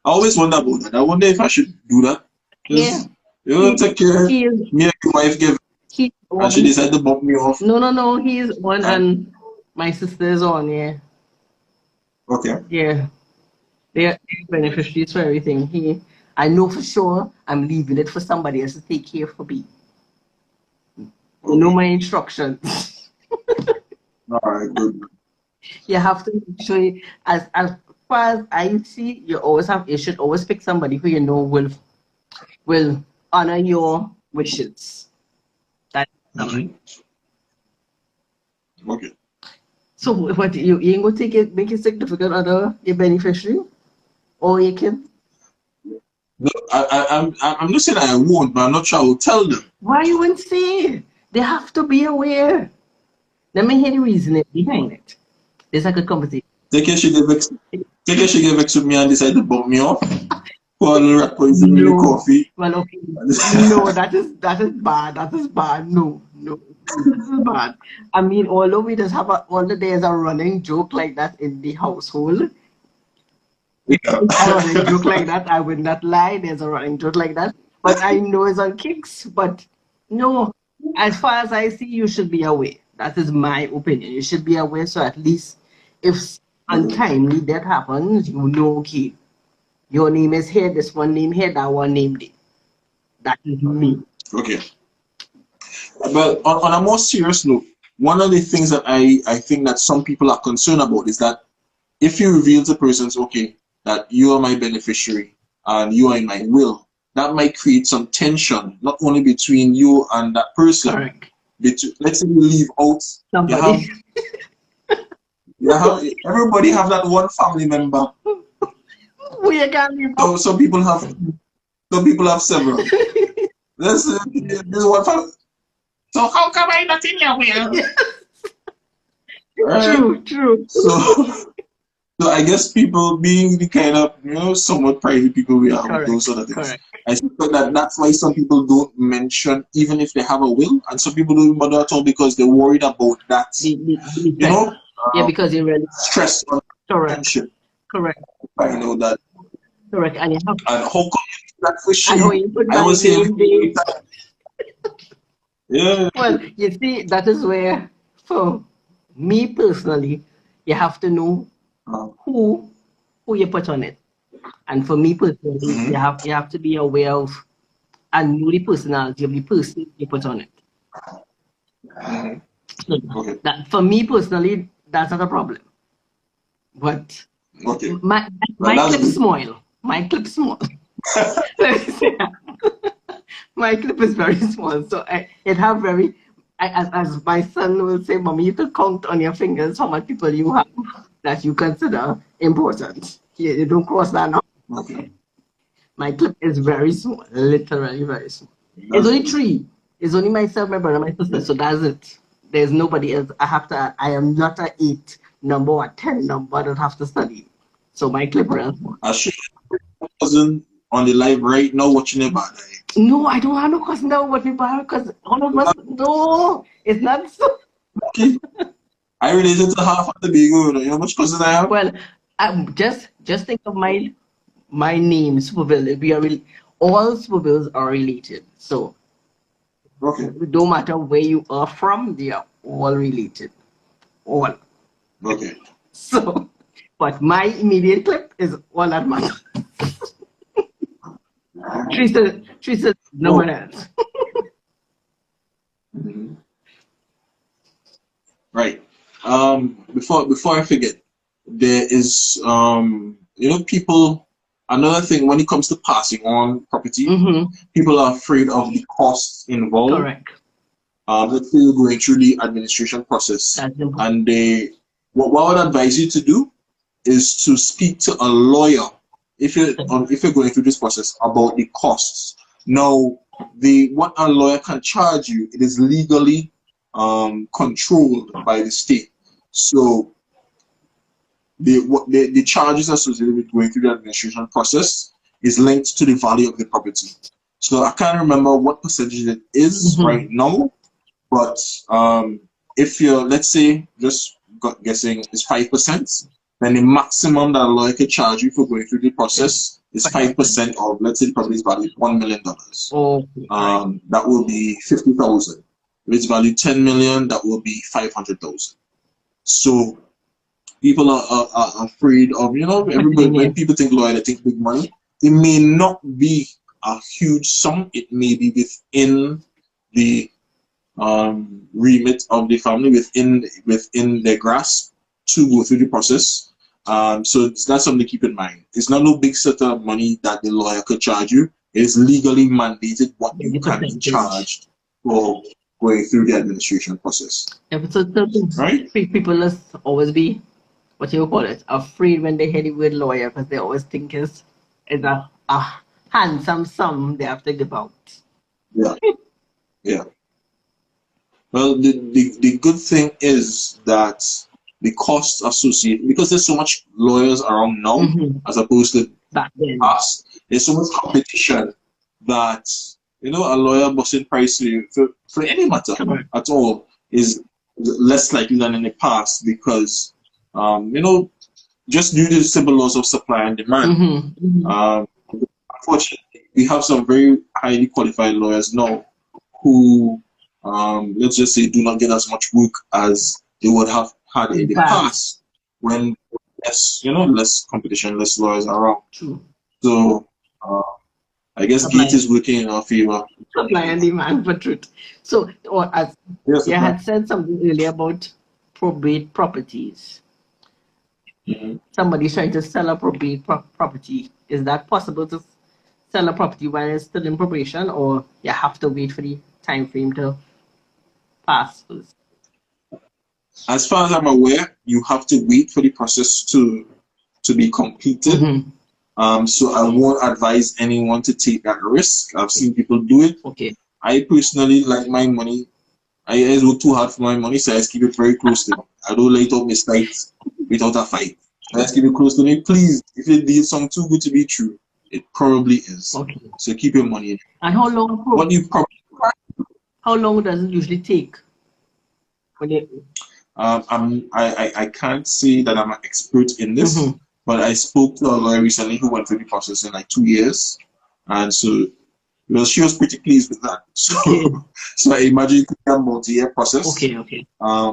I always wonder about that. I wonder if I should do that. Yeah. Because you know, He take care. he is Me and my wife give, he's and she one. decided to bump me off. No, no, no, he is one, And and my sister is on, yeah. okay. Yeah. They're beneficiaries for everything. I know for sure I'm leaving it for somebody else to take care for me. You know Okay. my instructions. All right. Good. You have to make sure, as far as I see, you should always pick somebody who you know will honor your wishes. That's somebody. Mm-hmm. Okay. So what you ain't gonna make it significant other your beneficiary or your kid? No, I'm not saying I won't, but I'm not sure I will tell them. Why you wouldn't say? They have to be aware. Let me hear the reasoning behind it. It's like a conversation. Take care she get vexed. Take care she get vexed with me and decide to bump me off. Pour a little rat poison in the No. coffee. Well, okay. No, that is bad. That is bad. No, no. This is bad. I mean, although we just have all the days a running joke like that in the household, Yeah. a running joke like that, I would not lie. There's a running joke like that. But I know it's on kicks. But no, as far as I see, you should be aware. That is my opinion. You should be aware. So at least if untimely that happens, you know, okay, your name is here, this one name here, that one name there. That is me. Okay. But on a more serious note, one of the things that I think that some people are concerned about is that if you reveal to persons, okay, that you are my beneficiary and you are in my will, that might create some tension, not only between you and that person. Correct. Let's say you leave out, you Somebody. have, you have everybody have that one family member. We can be So some people have several. This one family. So how come I not in your will? Right? true, true. So So I guess people being the kind of somewhat private people we are with those Correct. sort of things. Correct. I suspect that that's why some people don't mention even if they have a will, and some people don't bother at all because they're worried about that. The You effect. know, Yeah, because you really stress on correct. tension. Correct. I know that. Correct. And you have And how come you do that for and how she? you put I my was here every name there. time. Yeah. Well, you see, that is where for me personally, you have to know Uh, who you put on it. And for me personally, mhm. you have to be aware of and know the personality of the person you put on it. Mhm. So Okay. that for me personally, that's not a problem. But Okay. my Well, my that's clip good. small. My clip small. My clip is very small, so it have very. As my son will say, "Mommy, you could count on your fingers how much people you have that you consider important. You don't cross that now." Okay. My clip is very small, literally very small. It's That's only good. three. It's only myself, my brother, my sister. Yeah. So that's it. There's nobody else. I have to. I am not a 8 number or 10 number. I don't have to study. So my clip runs. I should cousin on the live right now watching it back. No, I don't have no cousin that would me bad because all of us. No, it's not so. Okay. I related to half of the Tobago. You know how much cousin I have? Well, just think of my name, Superville. All Supervilles are related. So Okay. no matter where you are from, they are all related. All. Okay. So, but my immediate clip is all that matters. Teresa, no Oh. one else. Mhm. Right. Before I forget, there is people. Another thing when it comes to passing on property, Mm-hmm. people are afraid of the costs involved. Correct. Let's say you're going through the administration process, That's important. and what I would advise you to do is to speak to a lawyer if you're going through this process about the costs. Now, what a lawyer can charge you, it is legally controlled by the state. So the charges associated with going through the administration process is linked to the value of the property. So I can't remember what percentage it is right now, but if you're, let's say, just guessing, is 5%, then the maximum that a lawyer can charge you for going through the process is 5% of, let's say, the property is valued $1 million. That will be 50,000. If it's valued 10 million, that will be 500,000. So people are afraid of, everybody, when people think lawyer, they think big money. It may not be a huge sum. It may be within the remit of the family, within their grasp to go through the process. So that's something to keep in mind. It's not no big set of money that the lawyer could charge you. It is legally mandated what you can be charged for going through the administration process. Yeah, but so right? People must always be, what you call it, afraid when they hear the word lawyer, because they always think it's a handsome sum they have to give out. Yeah. Yeah. Well, the good thing is that the costs associated, because there's so much lawyers around now, as opposed to back then. Past, there's so much competition that, a lawyer busting price for any matter at all is less likely than in the past, because, just due to the simple laws of supply and demand. Unfortunately, we have some very highly qualified lawyers now who, let's just say, do not get as much work as they would have had in the past when less competition, less lawyers around. True. So I guess Gate is working in our favor. Supply and demand for truth. So, as you had said something earlier about probate properties. Somebody's trying to sell a probate property. Is that possible to sell a property while it's still in probation, or you have to wait for the time frame to pass? As far as I'm aware, you have to wait for the process to be completed. So I won't advise anyone to take that risk. I've seen people do it. Okay. I personally like my money. I always work too hard for my money, so I just keep it very close to me. I don't let out mistakes without a fight. I just keep it close to me. Please, if it did something too good to be true, it probably is. Okay. So keep your money in. And how long? How long does it usually take? I can't say that I'm an expert in this, but I spoke to a lawyer recently who went through the process in like 2 years, and so she was pretty pleased with that. So, so I imagine it could be a multi-year process. Okay. But I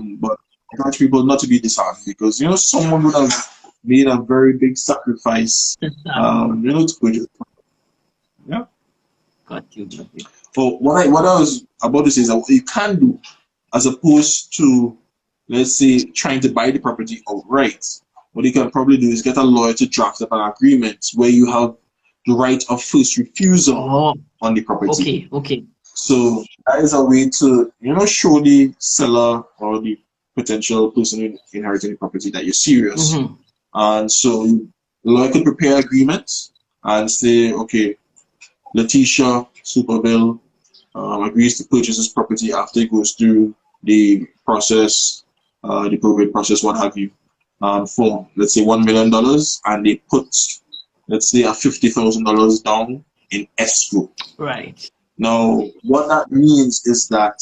encourage people not to be disheartened, because someone would have made a very big sacrifice, to go to. Yeah. Got you. So what I was about to say is that what you can do, as opposed to, let's say, trying to buy the property outright, what you can probably do is get a lawyer to draft up an agreement where you have the right of first refusal on the property. Okay. So that is a way to, show the seller or the potential person inheriting the property that you're serious. And so the lawyer could prepare agreements and say, okay, Letitia Superville agrees to purchase this property after it goes through the process, the probate process, what have you, for, let's say, $1 million, and they put, let's say, a $50,000 down in escrow. Right. Now, what that means is that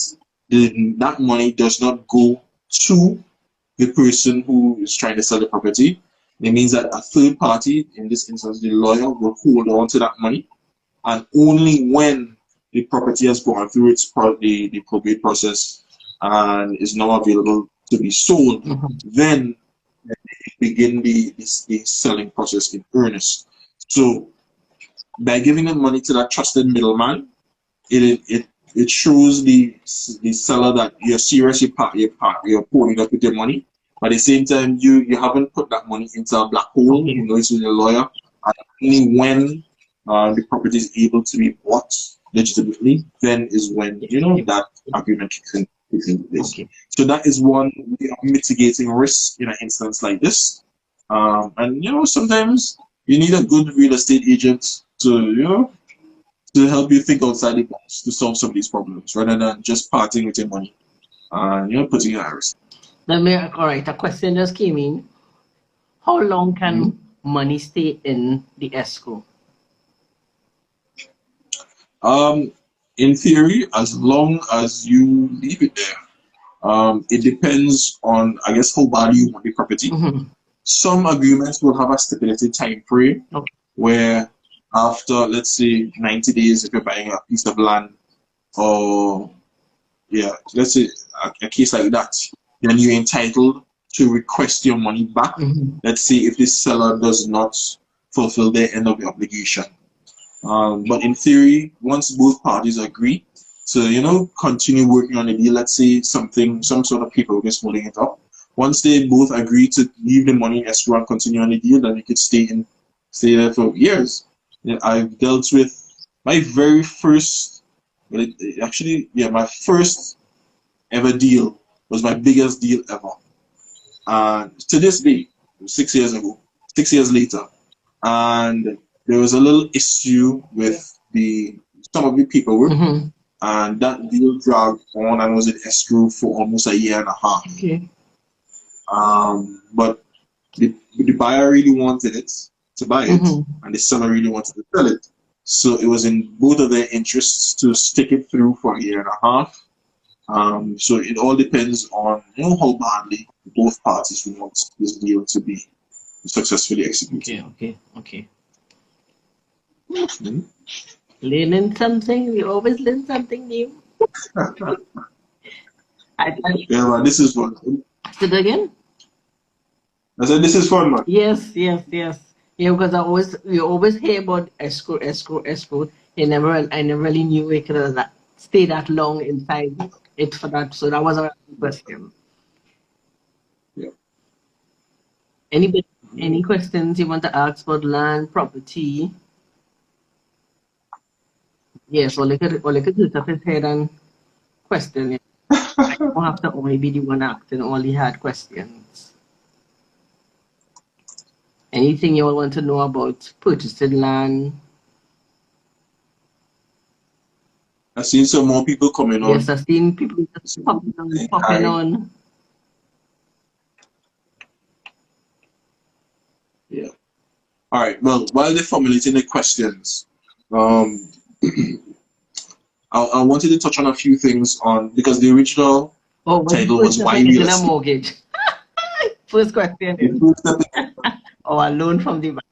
that money does not go to the person who is trying to sell the property. It means that a third party, in this instance the lawyer, will hold on to that money, and only when the property has gone through its the probate process and is now available to be sold, then they begin the selling process in earnest. So by giving the money to that trusted middleman, it shows the seller that you're serious, you're pouring up with your money. But at the same time, you haven't put that money into a black hole. You know, it's with your lawyer. And only when the property is able to be bought legitimately, then is when that agreement kicks in place. So that is one way of mitigating risk in an instance like this. And sometimes you need a good real estate agent to help you think outside the box to solve some of these problems, rather than just parting with your money and putting it at risk. All right, a question just came in. How long can money stay in the escrow? In theory, as long as you leave it there. It depends on, I guess, how bad you want the property. Some agreements will have a stipulated time frame where after, let's say, 90 days, if you're buying a piece of land, or let's say a case like that, then you're entitled to request your money back. Let's say if the seller does not fulfill their end of the obligation. But in theory, once both parties agree to, continue working on the deal, let's say some sort of paperwork is holding it up. Once they both agree to leave the money in escrow and continue on the deal, then you could stay there for years. I've dealt with my very first, my first ever deal was my biggest deal ever. And to this day, 6 years ago, 6 years later, and there was a little issue with some of the paperwork, and that deal dragged on and was in escrow for almost a year and a half. Okay. But the buyer really wanted it to buy it, and the seller really wanted to sell it. So it was in both of their interests to stick it through for a year and a half. So it all depends on how badly both parties want this deal to be successfully executed. Okay. Learning something. We always learn something new. Yeah, man, this is fun. Say it again? I said this is fun, man. Yes. Yeah, because we always hear about escrow. I never really knew it could stay that long inside it for that. So that was a question. Yeah. Any questions you want to ask about land, property? Yes, or look at the top of his head and question it. I don't have to only be the one asking all the hard questions. Anything you all want to know about purchasing land? I've seen some more people coming on. Yes, I've seen people just popping on. Yeah. All right. Well, while they're formulating the questions, I wanted to touch on a few things because the original title was why real estate. A mortgage. First question. Or a loan from the bank.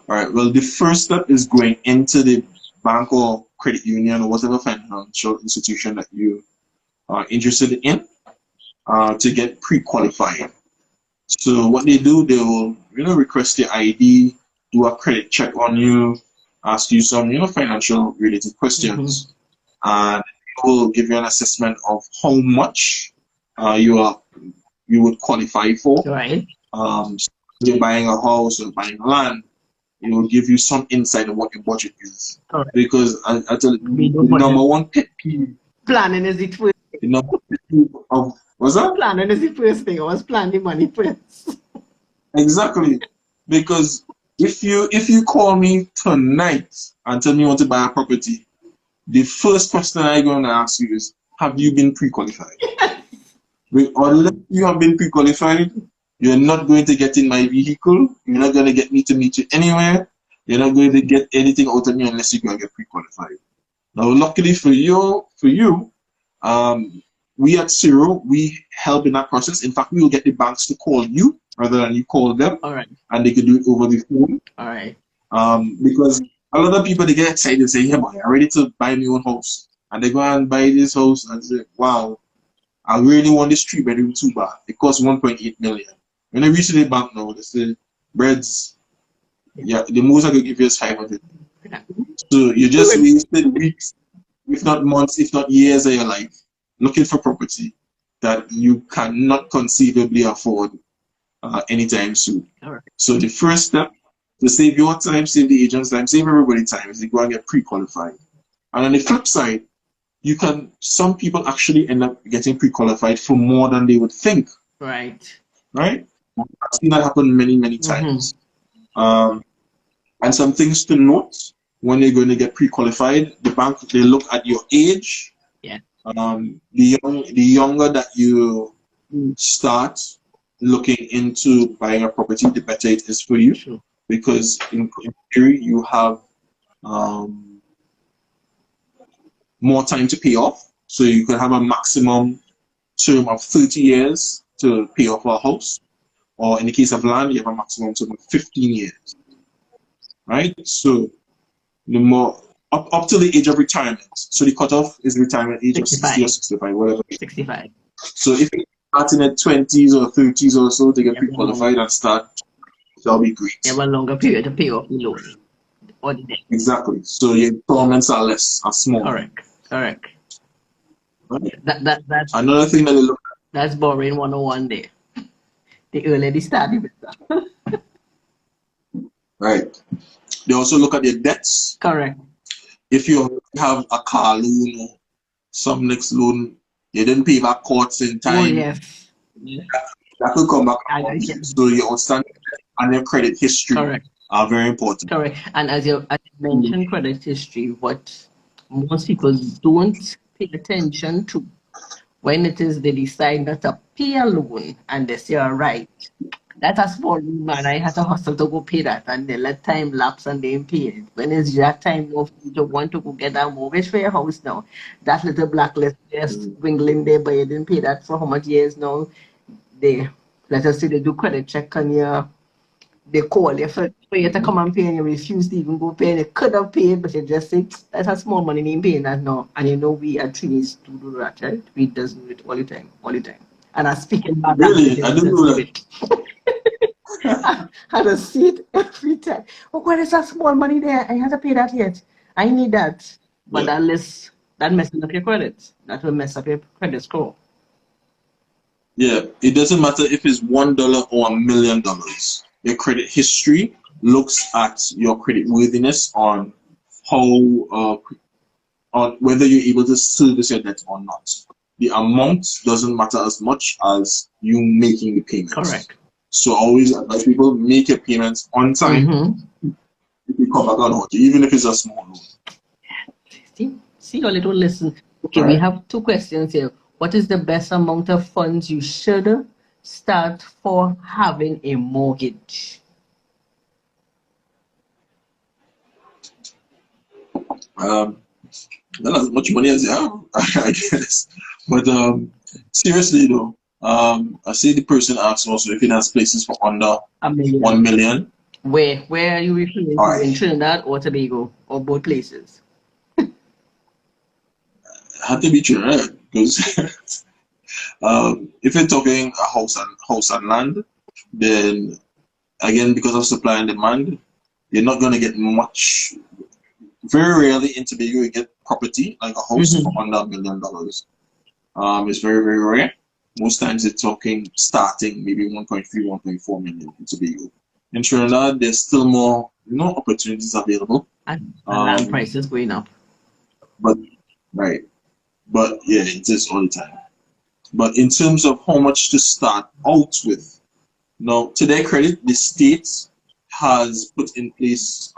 All right. Well, the first step is going into the bank or credit union or whatever financial institution that you are interested in to get pre-qualified. So what they do, they will request your ID, do a credit check on you, ask you some financial related questions, and they will give you an assessment of how much you would qualify for. Right. So you're buying a house or buying land, it will give you some insight of what your budget is. Right. Because I tell you, the number one pet peeve. Planning is the first thing. The number one pet peeve of what's that? Planning is the first thing. I was planning money first. Exactly. Because if you call me tonight and tell me you want to buy a property, the first question I'm going to ask you is, have you been pre-qualified? Unless you have been pre-qualified, you're not going to get in my vehicle. You're not going to get me to meet you anywhere. You're not going to get anything out of me unless you go and get pre-qualified. Now, luckily for you, we at Sciro, we help in that process. In fact, we will get the banks to call you rather than you call them. All right. And they could do it over the phone. All right. Because a lot of people, they get excited and say, yeah, man, I'm ready to buy my own house. And they go and buy this house and say, wow, I really want this 3-bedroom 2-bath. It costs 1.8 million. When I reach the bank now, they say, breads, yeah, the most I could give you is 500. So you just wasted weeks, if not months, if not years of your life looking for property that you cannot conceivably afford anytime soon. All right. So the first step to save your time, save the agent's time, save everybody's time is to go and get pre-qualified. And on the flip side, some people actually end up getting pre-qualified for more than they would think. Right. Right? I've seen that happen many, many times. And some things to note when you're going to get pre-qualified, the bank, they look at your age. Yeah. The younger that you start looking into buying a property, the better it is for you. Sure. Because in theory, you have more time to pay off. So you could have a maximum term of 30 years to pay off a house. Or in the case of land, you have a maximum term of 15 years. Right? So the more up to the age of retirement. So the cutoff is retirement age 65. Of 60 or 65, whatever. 65. So if you're starting at 20s or 30s or so to get pre-qualified and start, that'll be great. You have a longer period to pay off the loan or the debt. Exactly. So your installments are small. Correct. Correct. Right? That's another thing that they look at. That's borrowing 101 there. The earlier they start, the better. Right. They also look at your debts. Correct. If you have a car loan or some next loan, you didn't pay back courts in time. Oh, yes. That will come back. So your outstanding and your credit history are very important. Correct. And as you mentioned, credit history, what most people don't pay attention to when it is they decide not to pay a loan and they say, all right, that's a small loan, man, I had to hustle to go pay that, and they let time lapse and they ain't pay it. When it's that time of you to want to go get a mortgage for your house now, that little blacklist just dwindling there, but you didn't pay that for how much years now? They, let us say they do credit check on you, they call you for you to come and pay, and you refuse to even go pay, and you could have paid, but you just say, that's a small money, you ain't paying that now. And you know we at Trinis do that, right? We does do it all the time. And I speak in my language. I didn't know that. I just see it every time. Oh God, there's a small money there. I have to pay that yet. I need that. But that messes up your credit. That will mess up your credit score. Yeah, it doesn't matter if it's $1 or $1 million. Your credit history looks at your credit worthiness on how on whether you're able to service your debt or not. The amount doesn't matter as much as you making the payments. Correct. So always advise people make your payments on time. If you come back on hold, even if it's a small loan. See your little listen. Okay, we have two questions here. What is the best amount of funds you should start for having a mortgage? Not as much money as you have, I guess. But seriously though, I see the person asks also if it has places for under $1 million. Where are you referring to? In Trinidad or Tobago, or both places? It had to be Trinidad because if you're talking a house and land, then again because of supply and demand, you're not going to get much. Very rarely in Tobago you get property like a house for under $1 million. It's very, very rare. Most times it's talking starting maybe 1.3, 1.4 million in Tobago. In Trinidad, there's still more, opportunities available. And land prices going up. But yeah, it is all the time. But in terms of how much to start out with, now to their credit, the state has put in place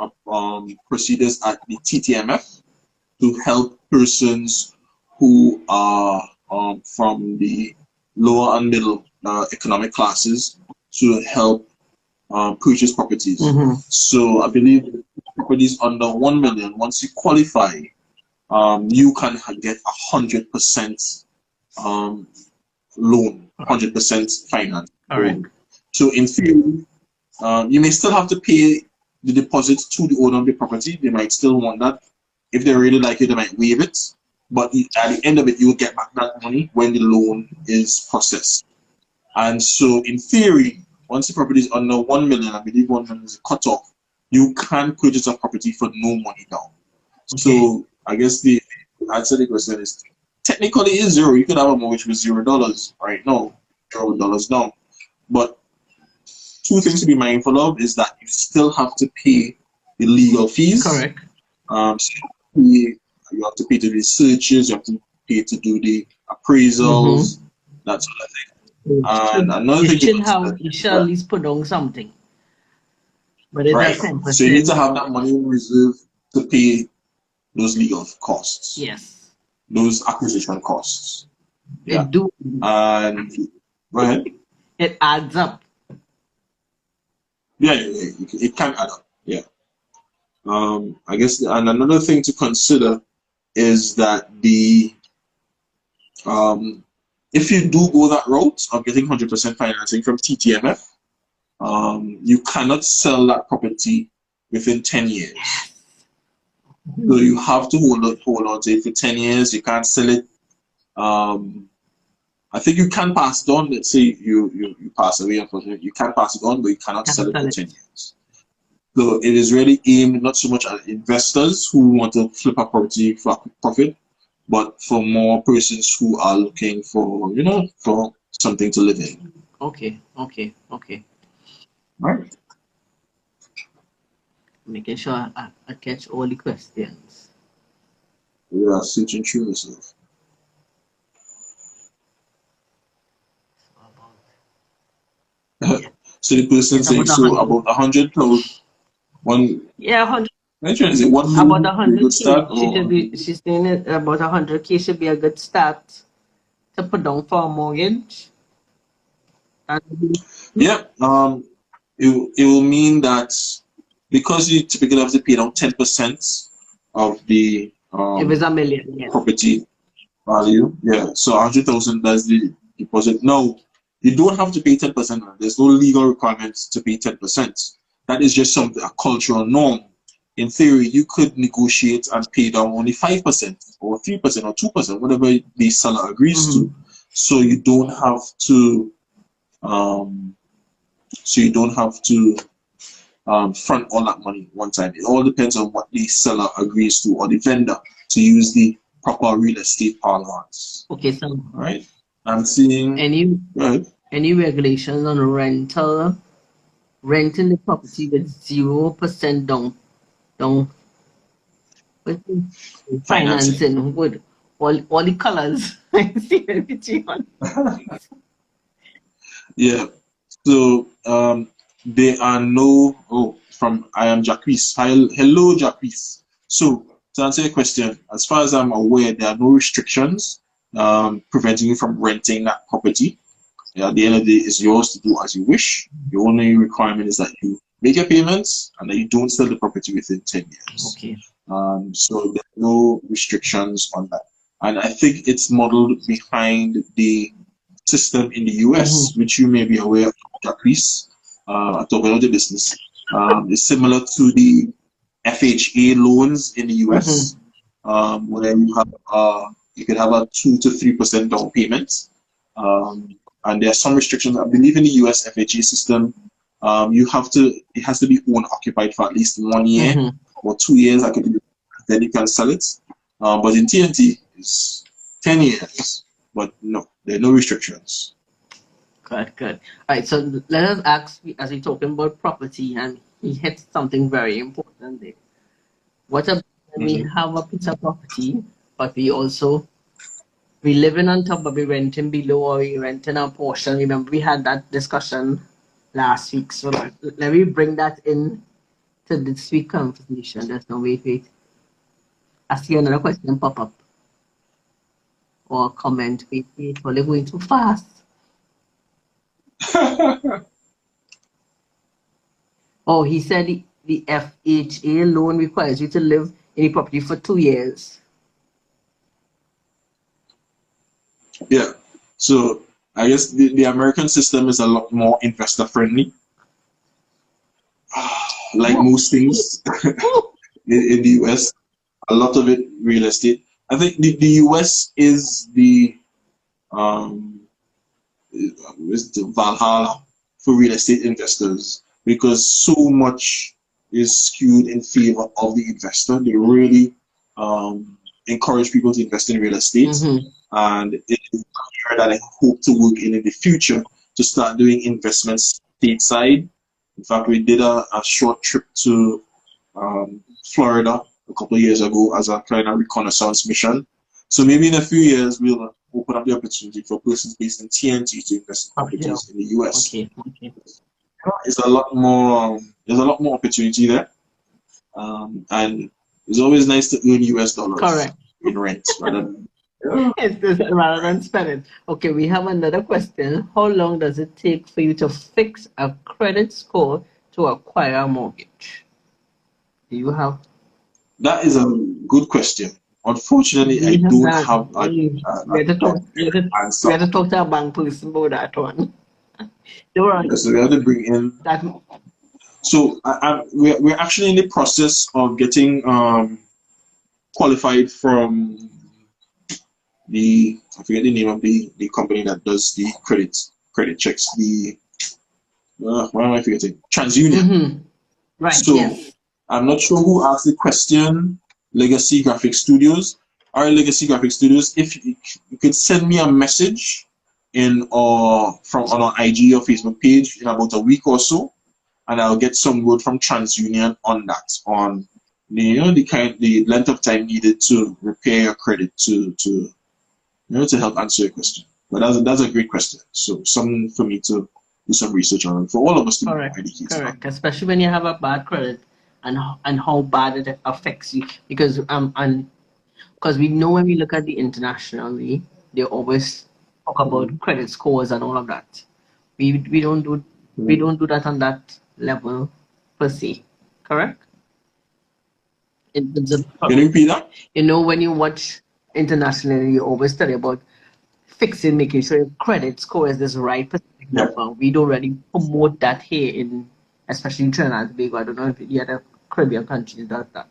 procedures at the TTMF to help persons who are from the lower and middle economic classes to help purchase properties. So I believe properties under 1 million, once you qualify, you can get 100% loan, 100% finance. Loan. So in theory, you may still have to pay the deposit to the owner of the property. They might still want that. If they really like it, they might waive it. But at the end of it, you will get back that money when the loan is processed. And so in theory, once the property is under 1 million, I believe 1 million is a cutoff, you can purchase a property for no money down. So I guess the answer to the question is technically it's zero. You can have a mortgage with $0 right now, $0 down. But two things to be mindful of is that you still have to pay the legal fees. Correct. So I you have to pay to do the searches, you have to pay to do the appraisals, that sort of thing. And another thing to consider, You should at least put on something. But it's right? a 10%. So you need to have that money in reserve to pay those legal costs. Yes. Those acquisition costs. Yeah. It do. And go ahead. It adds up. Yeah, it can add up. Yeah. I guess, and another thing to consider is that if you do go that route of getting 100% financing from TTMF, you cannot sell that property within 10 years. So you have to hold on to it for 10 years. You can't sell it. I think you can pass it on. Let's say you pass away, unfortunately. You can pass it on, but you cannot sell it for 10 years. So it is really aimed not so much at investors who want to flip a property for a quick profit, but for more persons who are looking for, for something to live in. Okay. Right. Making sure I catch all the questions. Yeah, searching through yourself. So the person saying, so about 100,000. Yeah, 100. Is it one about 100K? She's saying it about 100K should be a good start to put down for a mortgage. Yeah. It will mean that because you typically have to pay down 10% of the if it's $1 million, yes. property value. Yeah. So 100,000, that's the deposit. No, you don't have to pay 10%. There's no legal requirements to pay 10%. That is just a cultural norm. In theory, you could negotiate and pay down only 5% or 3% or 2%, whatever the seller agrees to. So you don't have to front all that money one time. It all depends on what the seller agrees to, or the vendor, to use the proper real estate parlance. Okay, so all right. I'm seeing any regulations on renting the property with 0% down financing with all the colors. I see everything on. Yeah. So there are no. From I am Jacques. Hello, Jacques. So to answer your question, as far as I'm aware, there are no restrictions preventing you from renting that property. At the end of the day, it's yours to do as you wish. The only requirement is that you make your payments and that you don't sell the property within 10 years. Okay. So there are no restrictions on that. And I think it's modeled behind the system in the US, which you may be aware of, Jacques, at Tobago Business. It's similar to the FHA loans in the US, where you could have a 2 to 3% down payment. And there are some restrictions. I believe in the US FHA system, it has to be owner occupied for at least 1 year or 2 years. Then you can sell it. But in TNT, it's 10 years. But no, there are no restrictions. Good. All right, so let us ask, as we're talking about property, and he hit something very important there. What about when we have a piece of property, but we living on top, but we renting below, or we renting a portion? Remember, we had that discussion last week. So let me bring that in to this week's conversation. There's no wait. I see another question pop up. Or comment, wait, well, they're going too fast. Oh, he said the FHA loan requires you to live in the property for 2 years. Yeah. So I guess the American system is a lot more investor friendly. Like most things in the US, a lot of it real estate. I think the US is the Valhalla for real estate investors, because so much is skewed in favor of the investor. They really encourage people to invest in real estate, and it is here that I hope to work in the future to start doing investments stateside. In fact, we did a short trip to Florida a couple of years ago as a kind of reconnaissance mission. So maybe in a few years we'll open up the opportunity for persons based in TNT to invest in properties in the US. Okay. Okay. There's a lot more opportunity there. And it's always nice to earn US dollars Correct. in rent rather Rather than spend it. Okay, we have another question. How long does it take for you to fix a credit score to acquire a mortgage? Do you have? That is a good question. Unfortunately, I don't have we have to talk to a bank person about that one. So we have to bring in that. So we're actually in the process of getting qualified from I forget the name of the company that does the credit checks. What am I forgetting? TransUnion. Mm-hmm. Right. So yes. I'm not sure who asked the question. Legacy Graphic Studios. Our Legacy Graphic Studios. If you could send me a message on our IG or Facebook page in about a week or so, and I'll get some word from TransUnion on that, on the length of time needed to repair your credit to help answer your question. But that's a great question. So something for me to do some research on, for all of us to be correct, especially when you have a bad credit and how bad it affects you, because we know when we look at the internationally, they always talk about credit scores and all of that. We don't do that on that level per se, correct? Can you repeat that? When you watch internationally, you always study about making sure your credit score is this right specific number. We don't really promote that here especially in Trinidad and Tobago. I don't know if the other Caribbean countries does that.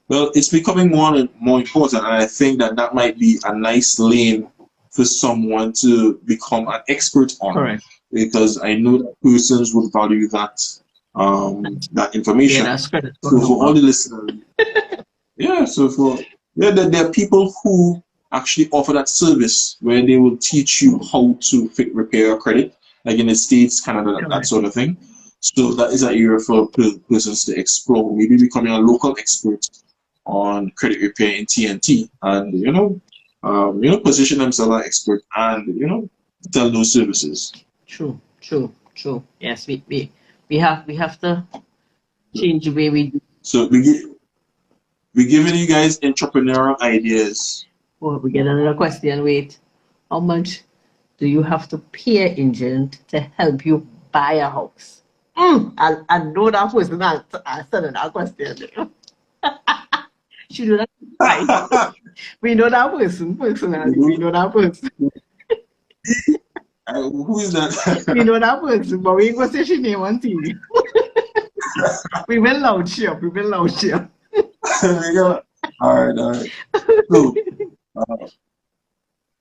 Well, it's becoming more and more important, and I think that might be a nice lane for someone to become an expert on. Correct. Because I know that persons would value that information. Yeah, that's credit. So for all the listeners, there are people who actually offer that service where they will teach you how to repair your credit, like in the States, Canada, that sort of thing. So that is an area for persons to explore, maybe becoming a local expert on credit repair in TNT, and position themselves as an expert and sell those services. True. Yes, we have to change the way we do. So we're giving you guys entrepreneurial ideas. Oh, we get another question. Wait, how much do you have to pay an agent to help you buy a house? I know that person answered that question. She do that. Right. We know that person personally. We know that person. Who is that? We know that person, but we ain't gonna say she name on TV. We will loud share. All right. So,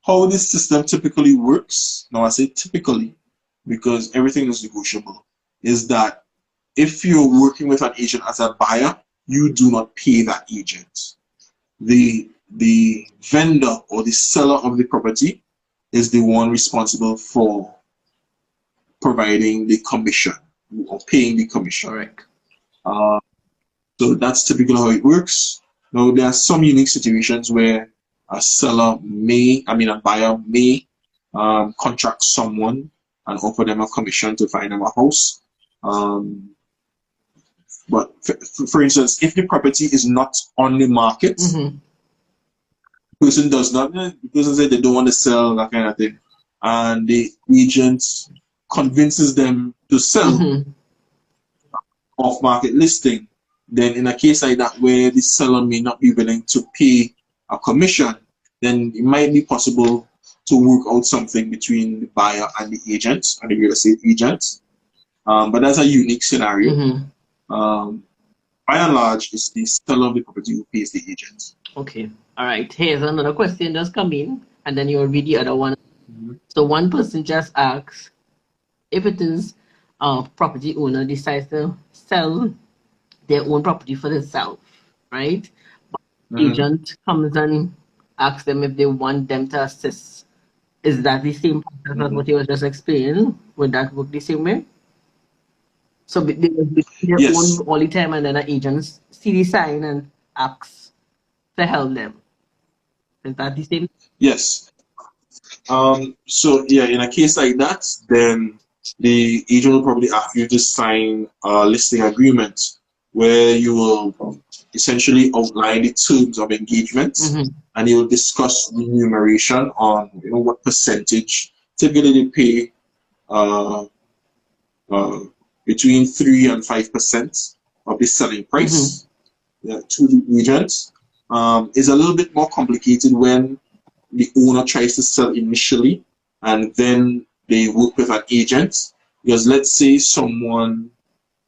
how this system typically works, now I say typically because everything is negotiable, is that if you're working with an agent as a buyer, you do not pay that agent. The vendor or the seller of the property is the one responsible for providing the commission or paying the commission. Correct. So that's typically how it works. Now, there are some unique situations where a buyer may contract someone and offer them a commission to find them a house. But for instance, if the property is not on the market, the person does not, the person said they don't want to sell, that kind of thing, and the agent convinces them to sell off-market listing, then in a case like that where the seller may not be willing to pay a commission, then it might be possible to work out something between the buyer and the agent and the real estate agent. But that's a unique scenario. By and large, it's the seller of the property who pays the agent. Okay. All right. Here's another question just come in, and then you'll read the other one. So one person just asks, if it is a property owner decides to sell their own property for themselves, right? But agent comes and asks them if they want them to assist. Is that the same process as what you was just explaining? Would that work the same way? So they will be their Yes, own all the time, and then an agent see the sign and asks to help them. Is that the same? yes. So yeah, in a case like that, then the agent will probably ask you to sign a listing agreement where you will essentially outline the terms of engagement, Mm-hmm. and you'll discuss remuneration on what percentage. Typically they pay uh, uh, between 3 and 5% of the selling Mm-hmm. price, to the agent. It's a little bit more complicated when the owner tries to sell initially and then they work with an agent. Because let's say someone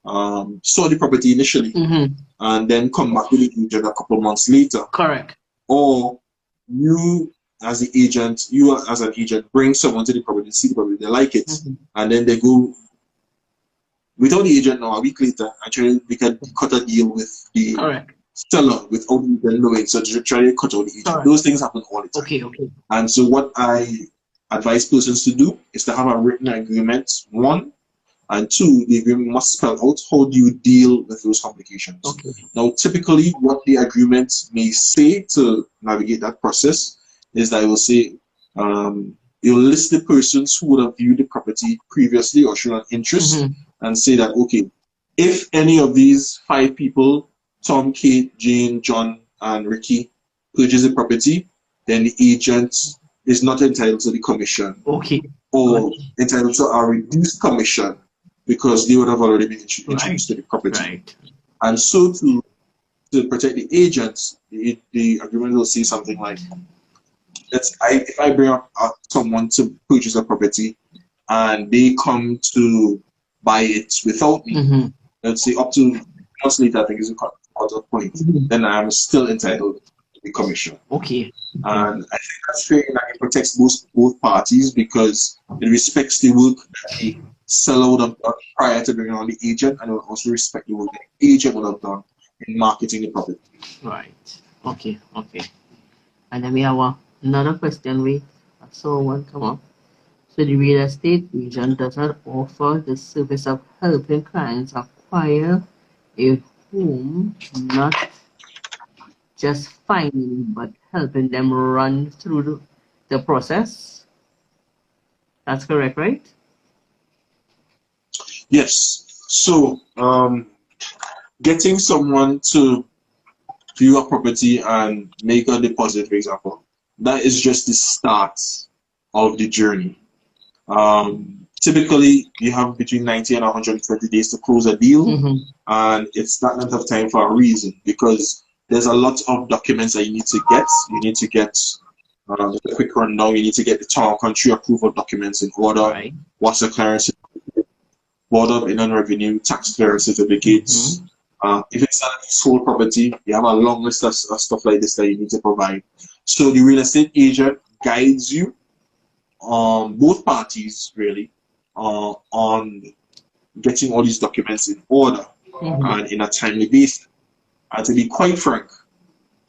saw the property initially Mm-hmm. and then come back to the agent a couple months later, Correct. or you as an agent bring someone to the property, see the property, they like it, Mm-hmm. and then they go without the agent now a week later. Actually, we can cut a deal with the Correct. seller without even knowing. So to try to cut out the agent. Correct. Those things happen all the time. Okay. Okay. And so what I advise persons to do is to have a written agreement, one, and two, the agreement must spell out how do you deal with those complications. Okay. Now, typically what the agreement may say to navigate that process is that it will say, you'll list the persons who would have viewed the property previously or shown an interest, Mm-hmm. and say that, okay, if any of these 5 people, Tom, Kate, Jane, John, and Ricky, purchase the property, then the agent is not entitled to the commission Okay. Got or it. entitled to a reduced commission because they would have already been Right. introduced to the property. Right. And so to protect the agents, the agreement will say something like, if I bring up someone to purchase a property and they come to buy it without me, Mm-hmm. let's say up to months later, I think is a cut off point, Mm-hmm. then I'm still entitled to the commission. Okay. Okay. And I think that's fair and it protects both parties because it respects the work that the seller would have done prior to bringing on the agent, and it will also respect the work that the agent would have done in marketing the property. Right. Okay. Okay. And then we have another question. We saw one come up. So the real estate agent does not offer the service of helping clients acquire a home, not just finding, but helping them run through the process. That's correct, right? Yes. So getting someone to view a property and make a deposit, for example, that is just the start of the journey. Typically, you have between 90 and 120 days to close a deal, Mm-hmm. and it's that length of time for a reason because there's a lot of documents that you need to get. You need to get a quick rundown. You need to get the town country approval documents in order. Right. What's the clearance? Board of Inland Revenue, tax clearance certificates. Mm-hmm. If it's a sole property, you have a long list of stuff like this that you need to provide. So the real estate agent guides you, both parties really, on getting all these documents in order Mm-hmm. and in a timely basis. And to be quite frank,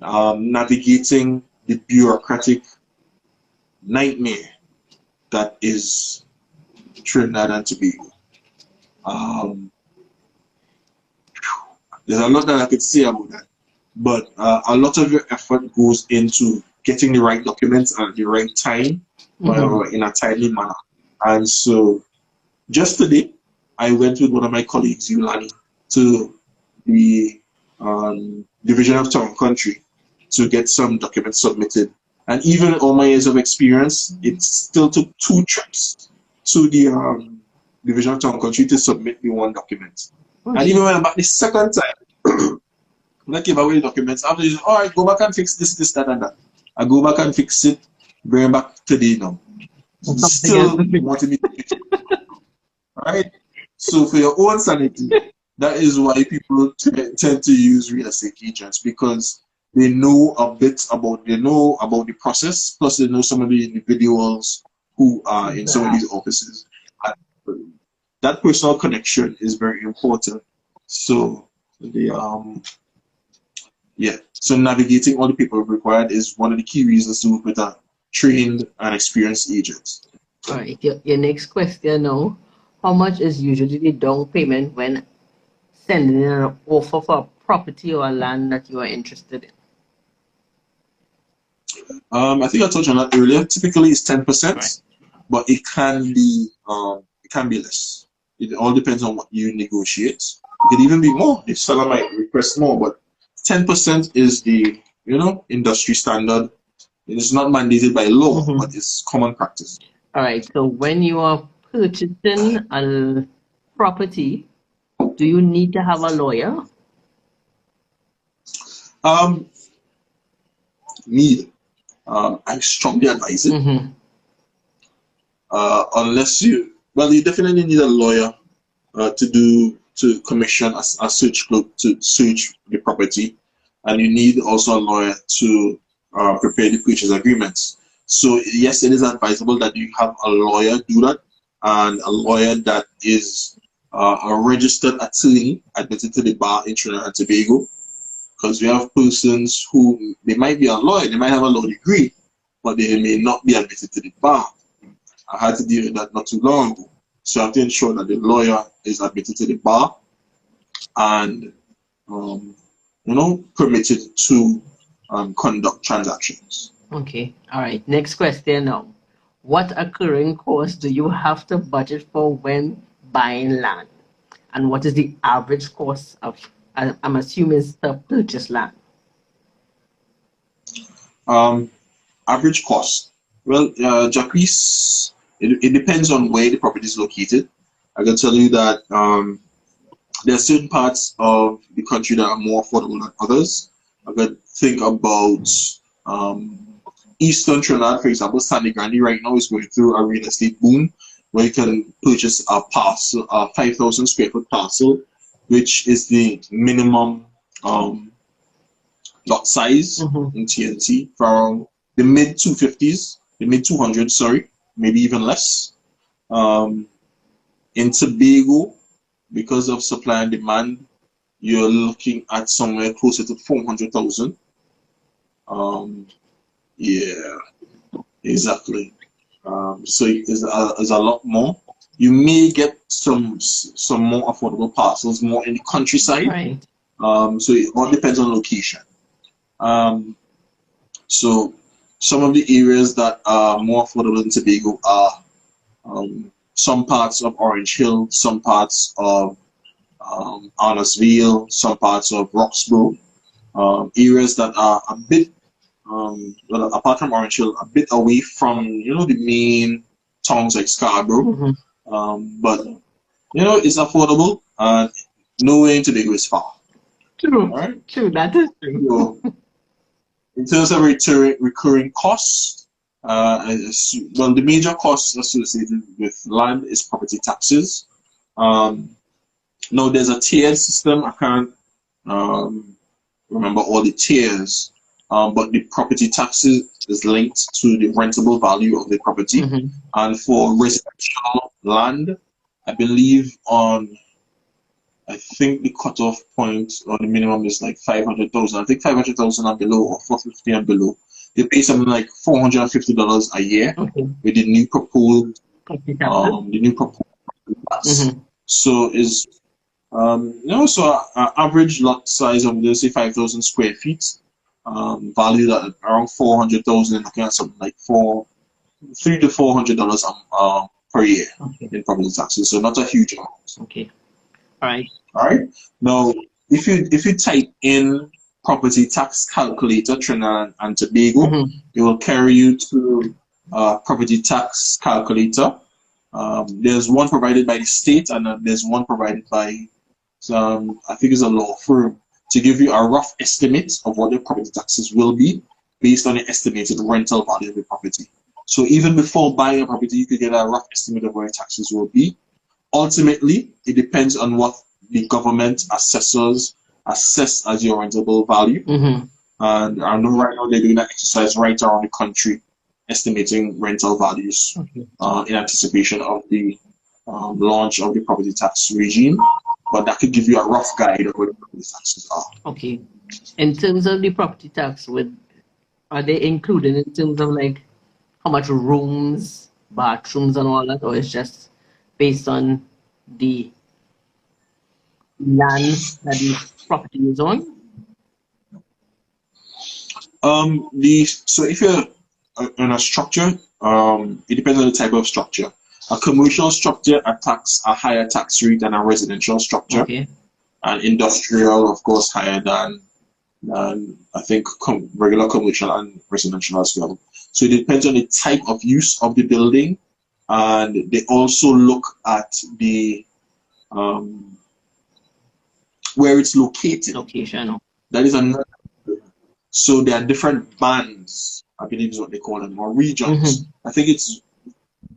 navigating the bureaucratic nightmare that is Trinidad and Tobago. There's a lot that I could say about that, but a lot of your effort goes into getting the right documents at the right time, Mm-hmm. in a timely manner. And so, just today, I went with one of my colleagues, Yulani, to the Division of Town Country to get some documents submitted. And even all my years of experience, it still took 2 trips to the Division of Town Country to submit the one document. And even when I'm back the second time, when I came away with the documents, after this, all right, go back and fix this, that, and that. I go back and fix it, bring it back today now. Something else. Still wanting me to fix it. Right? So for your own sanity, that is why people tend to use real estate agents because they know about the process, plus they know some of the individuals who are in some of these offices. And that personal connection is very important. So so navigating all the people required is one of the key reasons to work with a trained and experienced agent. All right. Your next question now. how much is usually the down payment when sending an offer for a property or a land that you are interested in? I think I touched on that earlier. Typically, it's 10%, Right. but it can be less. It all depends on what you negotiate. It could even be more. The seller might request more, but 10% is the industry standard. It is not mandated by law, but it's common practice. All right. So when you are purchasing a property, do you need to have a lawyer? Me, I strongly advise it. Unless you definitely need a lawyer to commission a search group to search the property, and you need also a lawyer to prepare the purchase agreements. So yes, it is advisable that you have a lawyer do that, and a lawyer that is a registered attorney admitted to the bar in Trinidad and Tobago, because we have persons who they might be a lawyer, they might have a law degree, but they may not be admitted to the bar. I had to deal with that not too long ago. So I have to ensure that the lawyer is admitted to the bar and, permitted to conduct transactions. Okay. All right. Next question now. What occurring costs do you have to budget for when buying land? And what is the average cost of, I'm assuming, it's to purchase land? Average cost. Well, Jacques, it depends on where the property is located. I can tell you that there are certain parts of the country that are more affordable than others. I could think about Eastern Trinidad, for example. Sandy Grande right now is going through a real estate boom where you can purchase a parcel, a 5,000 square foot parcel, which is the minimum lot size in TNT from the mid 250s, the mid 200s, sorry, maybe even less. In Tobago, because of supply and demand, you're looking at somewhere closer to 400,000. Yeah, exactly. So it's a lot more. You may get some more affordable parcels, more in the countryside. Right. So it all depends on location. So some of the areas that are more affordable in Tobago are some parts of Orange Hill, some parts of Arnorsville, some parts of Roxborough, areas that are a bit, apart from Orange Hill, a bit away from the main towns like Scarborough. But it's affordable, and nowhere in Tobago is far. True. Right? True. That is true. So, in terms of recurring costs, the major costs associated with land is property taxes. Now there's a tiered system. I can't remember all the tiers, but the property taxes is linked to the rentable value of the property. And for residential land, I believe I think the cutoff point or the minimum is like 500,000. I think 500,000 and below, or 450 and below. They pay something like $450 a year with the new proposed So is so our average lot size of, let's say, 5,000 square feet, valued at around 400,000, looking at something like $300 to $400 per year in property taxes. So not a huge amount. Okay. All right. All right. Now, if you type in property tax calculator Trinidad and Tobago, it will carry you to property tax calculator. There's one provided by the state, and there's one provided by I think it's a law firm, to give you a rough estimate of what the property taxes will be based on the estimated rental value of the property. So even before buying a property, you could get a rough estimate of what the taxes will be. Ultimately, it depends on what the government assessors assess as your rentable value. And I know right now they're doing that exercise right around the country, estimating rental values in anticipation of the launch of the property tax regime. But that could give you a rough guide of what the property taxes are. Okay. In terms of the property tax, are they included in terms of how much rooms, bathrooms, and all that, or it's just based on the land that the property is on? So if you're in a structure, it depends on the type of structure. A commercial structure attracts a higher tax rate than a residential structure, Okay. and industrial, of course, higher than I think regular commercial and residential as well. So it depends on the type of use of the building, and they also look at the where it's located. Location. That is another. So there are different bands, I believe is what they call them, or regions. I think it's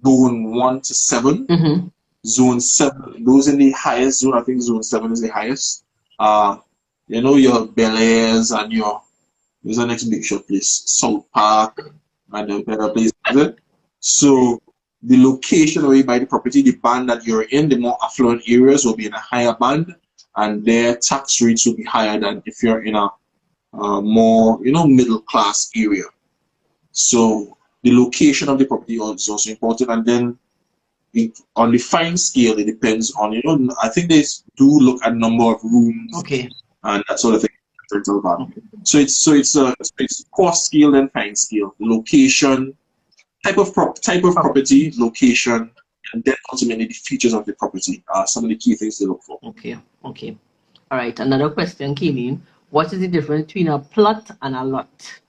zone 1 to 7. Zone 7, those in the highest zone, I think zone 7 is the highest. You know, your Bel Airs and there's the next big shot place, South Park, and the better place. So the location where you buy the property, the band that you're in, the more affluent areas will be in a higher band, and their tax rates will be higher than if you're in a more, middle class area. So the location of the property is also important, and then on the fine scale, it depends on, I think they do look at number of rooms, and that sort of thing. So it's cost scale and fine scale, location, type of property, location, and then ultimately the features of the property are some of the key things to look for. Okay. All right. Another question came in. What is the difference between a plot and a lot?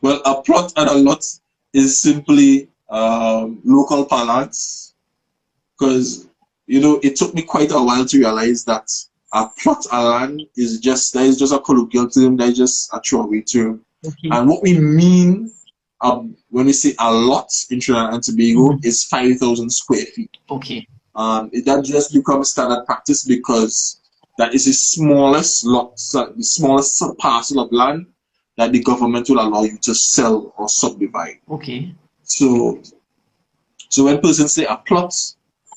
Well, a plot and a lot is simply local parlance, because it took me quite a while to realize that a plot of land is just a colloquial term, that is just a throwaway term. And what we mean when we say a lot in Trinidad and Tobago is 5,000 square feet. That just becomes standard practice because that is the smallest the smallest parcel of land that the government will allow you to sell or subdivide. So when persons say a plot,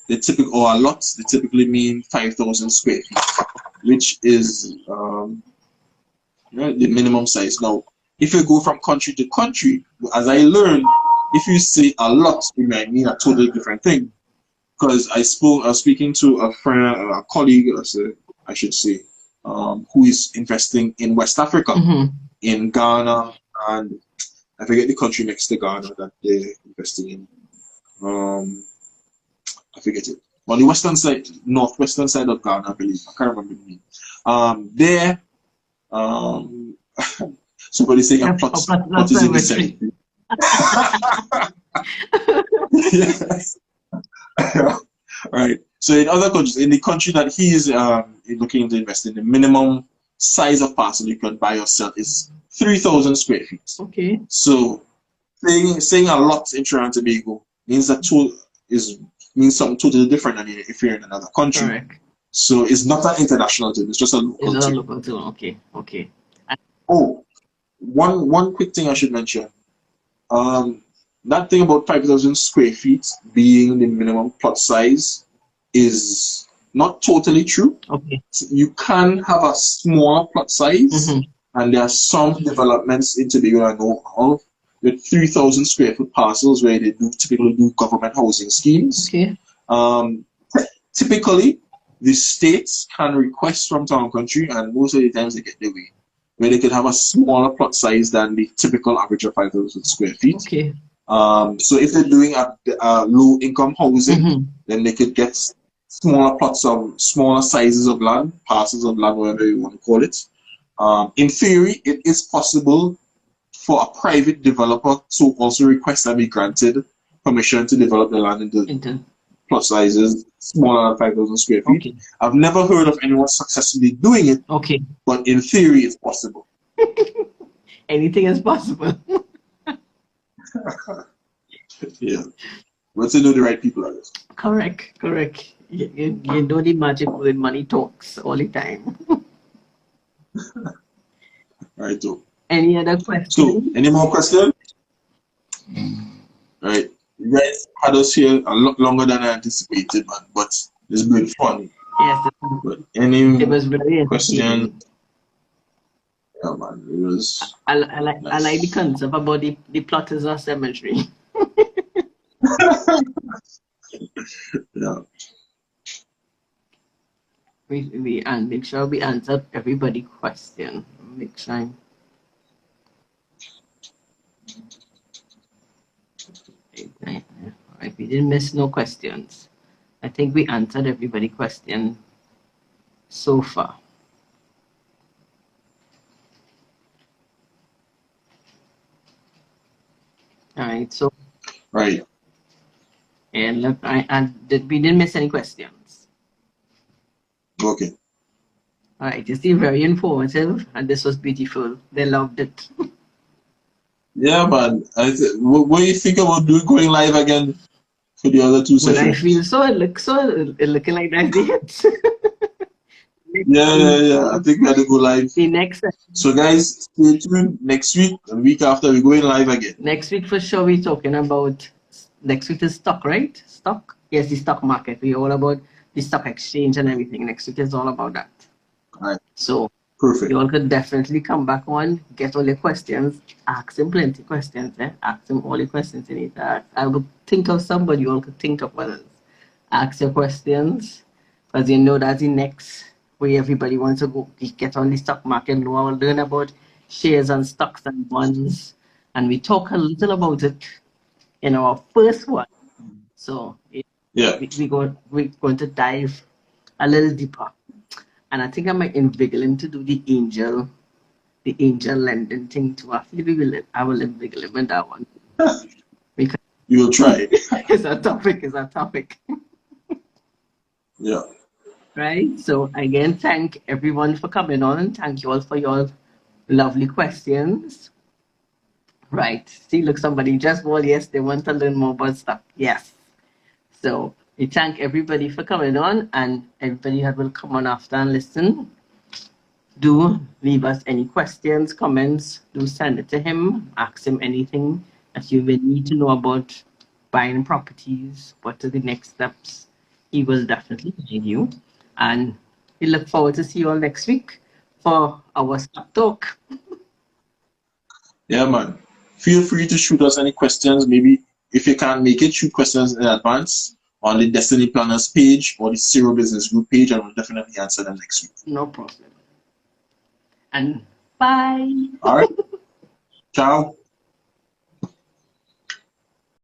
or a lot, they typically mean 5,000 square feet, which is the minimum size. Now, if you go from country to country, as I learned, if you say a lot, it might mean a totally different thing. Because I was speaking to a friend, a colleague, I should say, who is investing in West Africa, in Ghana, and I forget the country next to Ghana that they're investing in. I forget it. On the western side, northwestern side of Ghana, I believe. I can't remember the name. There, somebody saying a plot is in the cemetery. Yes. Right. So in other countries, in the country that he is looking to invest in, the minimum size of parcel you can buy or sell is 3,000 square feet. So saying a lot in Trinidad and Tobago means means something totally different than if you're in another country. So it's not an international term, it's just a local term. Okay. Oh, one quick thing I should mention. That thing about 5,000 square feet being the minimum plot size is not totally true. So you can have a smaller plot size, and there are some developments in Tobago I know of with 3,000 square foot parcels where they typically do government housing schemes. Typically, the states can request from town country, and most of the times they get their way, where they could have a smaller plot size than the typical average of 5,000 square feet. So if they're doing a low income housing, then they could get smaller sizes of land, parcels of land, whatever you want to call it. In theory, it is possible for a private developer to also request and be granted permission to develop the land into plot sizes smaller than 5,000 square feet. I've never heard of anyone successfully doing it, but in theory, it's possible. Anything is possible. Yeah, but to know the right people are this. Correct. You know the magic word money talks all the time. Right, so. Any other questions? So, any more questions? Right, you guys had us here a lot longer than I anticipated, man, but it's been fun. Yes. But any it was very question? Yeah, man, it was. I like the concept about the plot is a cemetery. Yeah. We and make sure we answer everybody's question. Make sure. Right, we didn't miss no questions. I think we answered everybody's question so far. All right, so Right. and look, we didn't miss any questions. Okay. All right, you see, very informative, and this was beautiful. They loved it. Yeah, man. What do you think about going live again for the other two When I feel sessions? so, it looking like that's the hit. Yeah. I think we had to go live. The next So, guys, stay tuned. Next week and week after, we're going live again. next week for sure, we're talking about next week is stock, right? Stock, yes, the stock market. We're all about the stock exchange and everything. Next week is all about that. All right. So Perfect. you all could definitely come back on, get all your questions, ask him plenty questions, ask him all the questions you need to ask. I would think of somebody, you all could think of others. Ask your questions, because you know that's the next way everybody wants to go. Get on the stock market, learn about shares and stocks and bonds. And we talk a little about it in our first one. So Yeah. we're going to dive a little deeper. And I think I might inviggle him to do the angel lending thing too. I will inviggle him in that one. Because You will try. it's a topic. Yeah. Right? So again, thank everyone for coming on. Thank you all for your lovely questions. Right. See, look, somebody just well, yes, they want to learn more about stuff. Yes. So we thank everybody for coming on, and everybody that will come on after and listen. Do leave us any questions, comments. Do send it to him. Ask him anything that you will need to know about buying properties. What are the next steps? He will definitely guide you. And we look forward to see you all next week for our stock talk. Yeah, man. Feel free to shoot us any questions. Maybe if you can't make it, shoot questions in advance on the Destiny Planners page or the Scrio Business Group page, and we'll definitely answer them next week. No problem. And bye. All right. Ciao.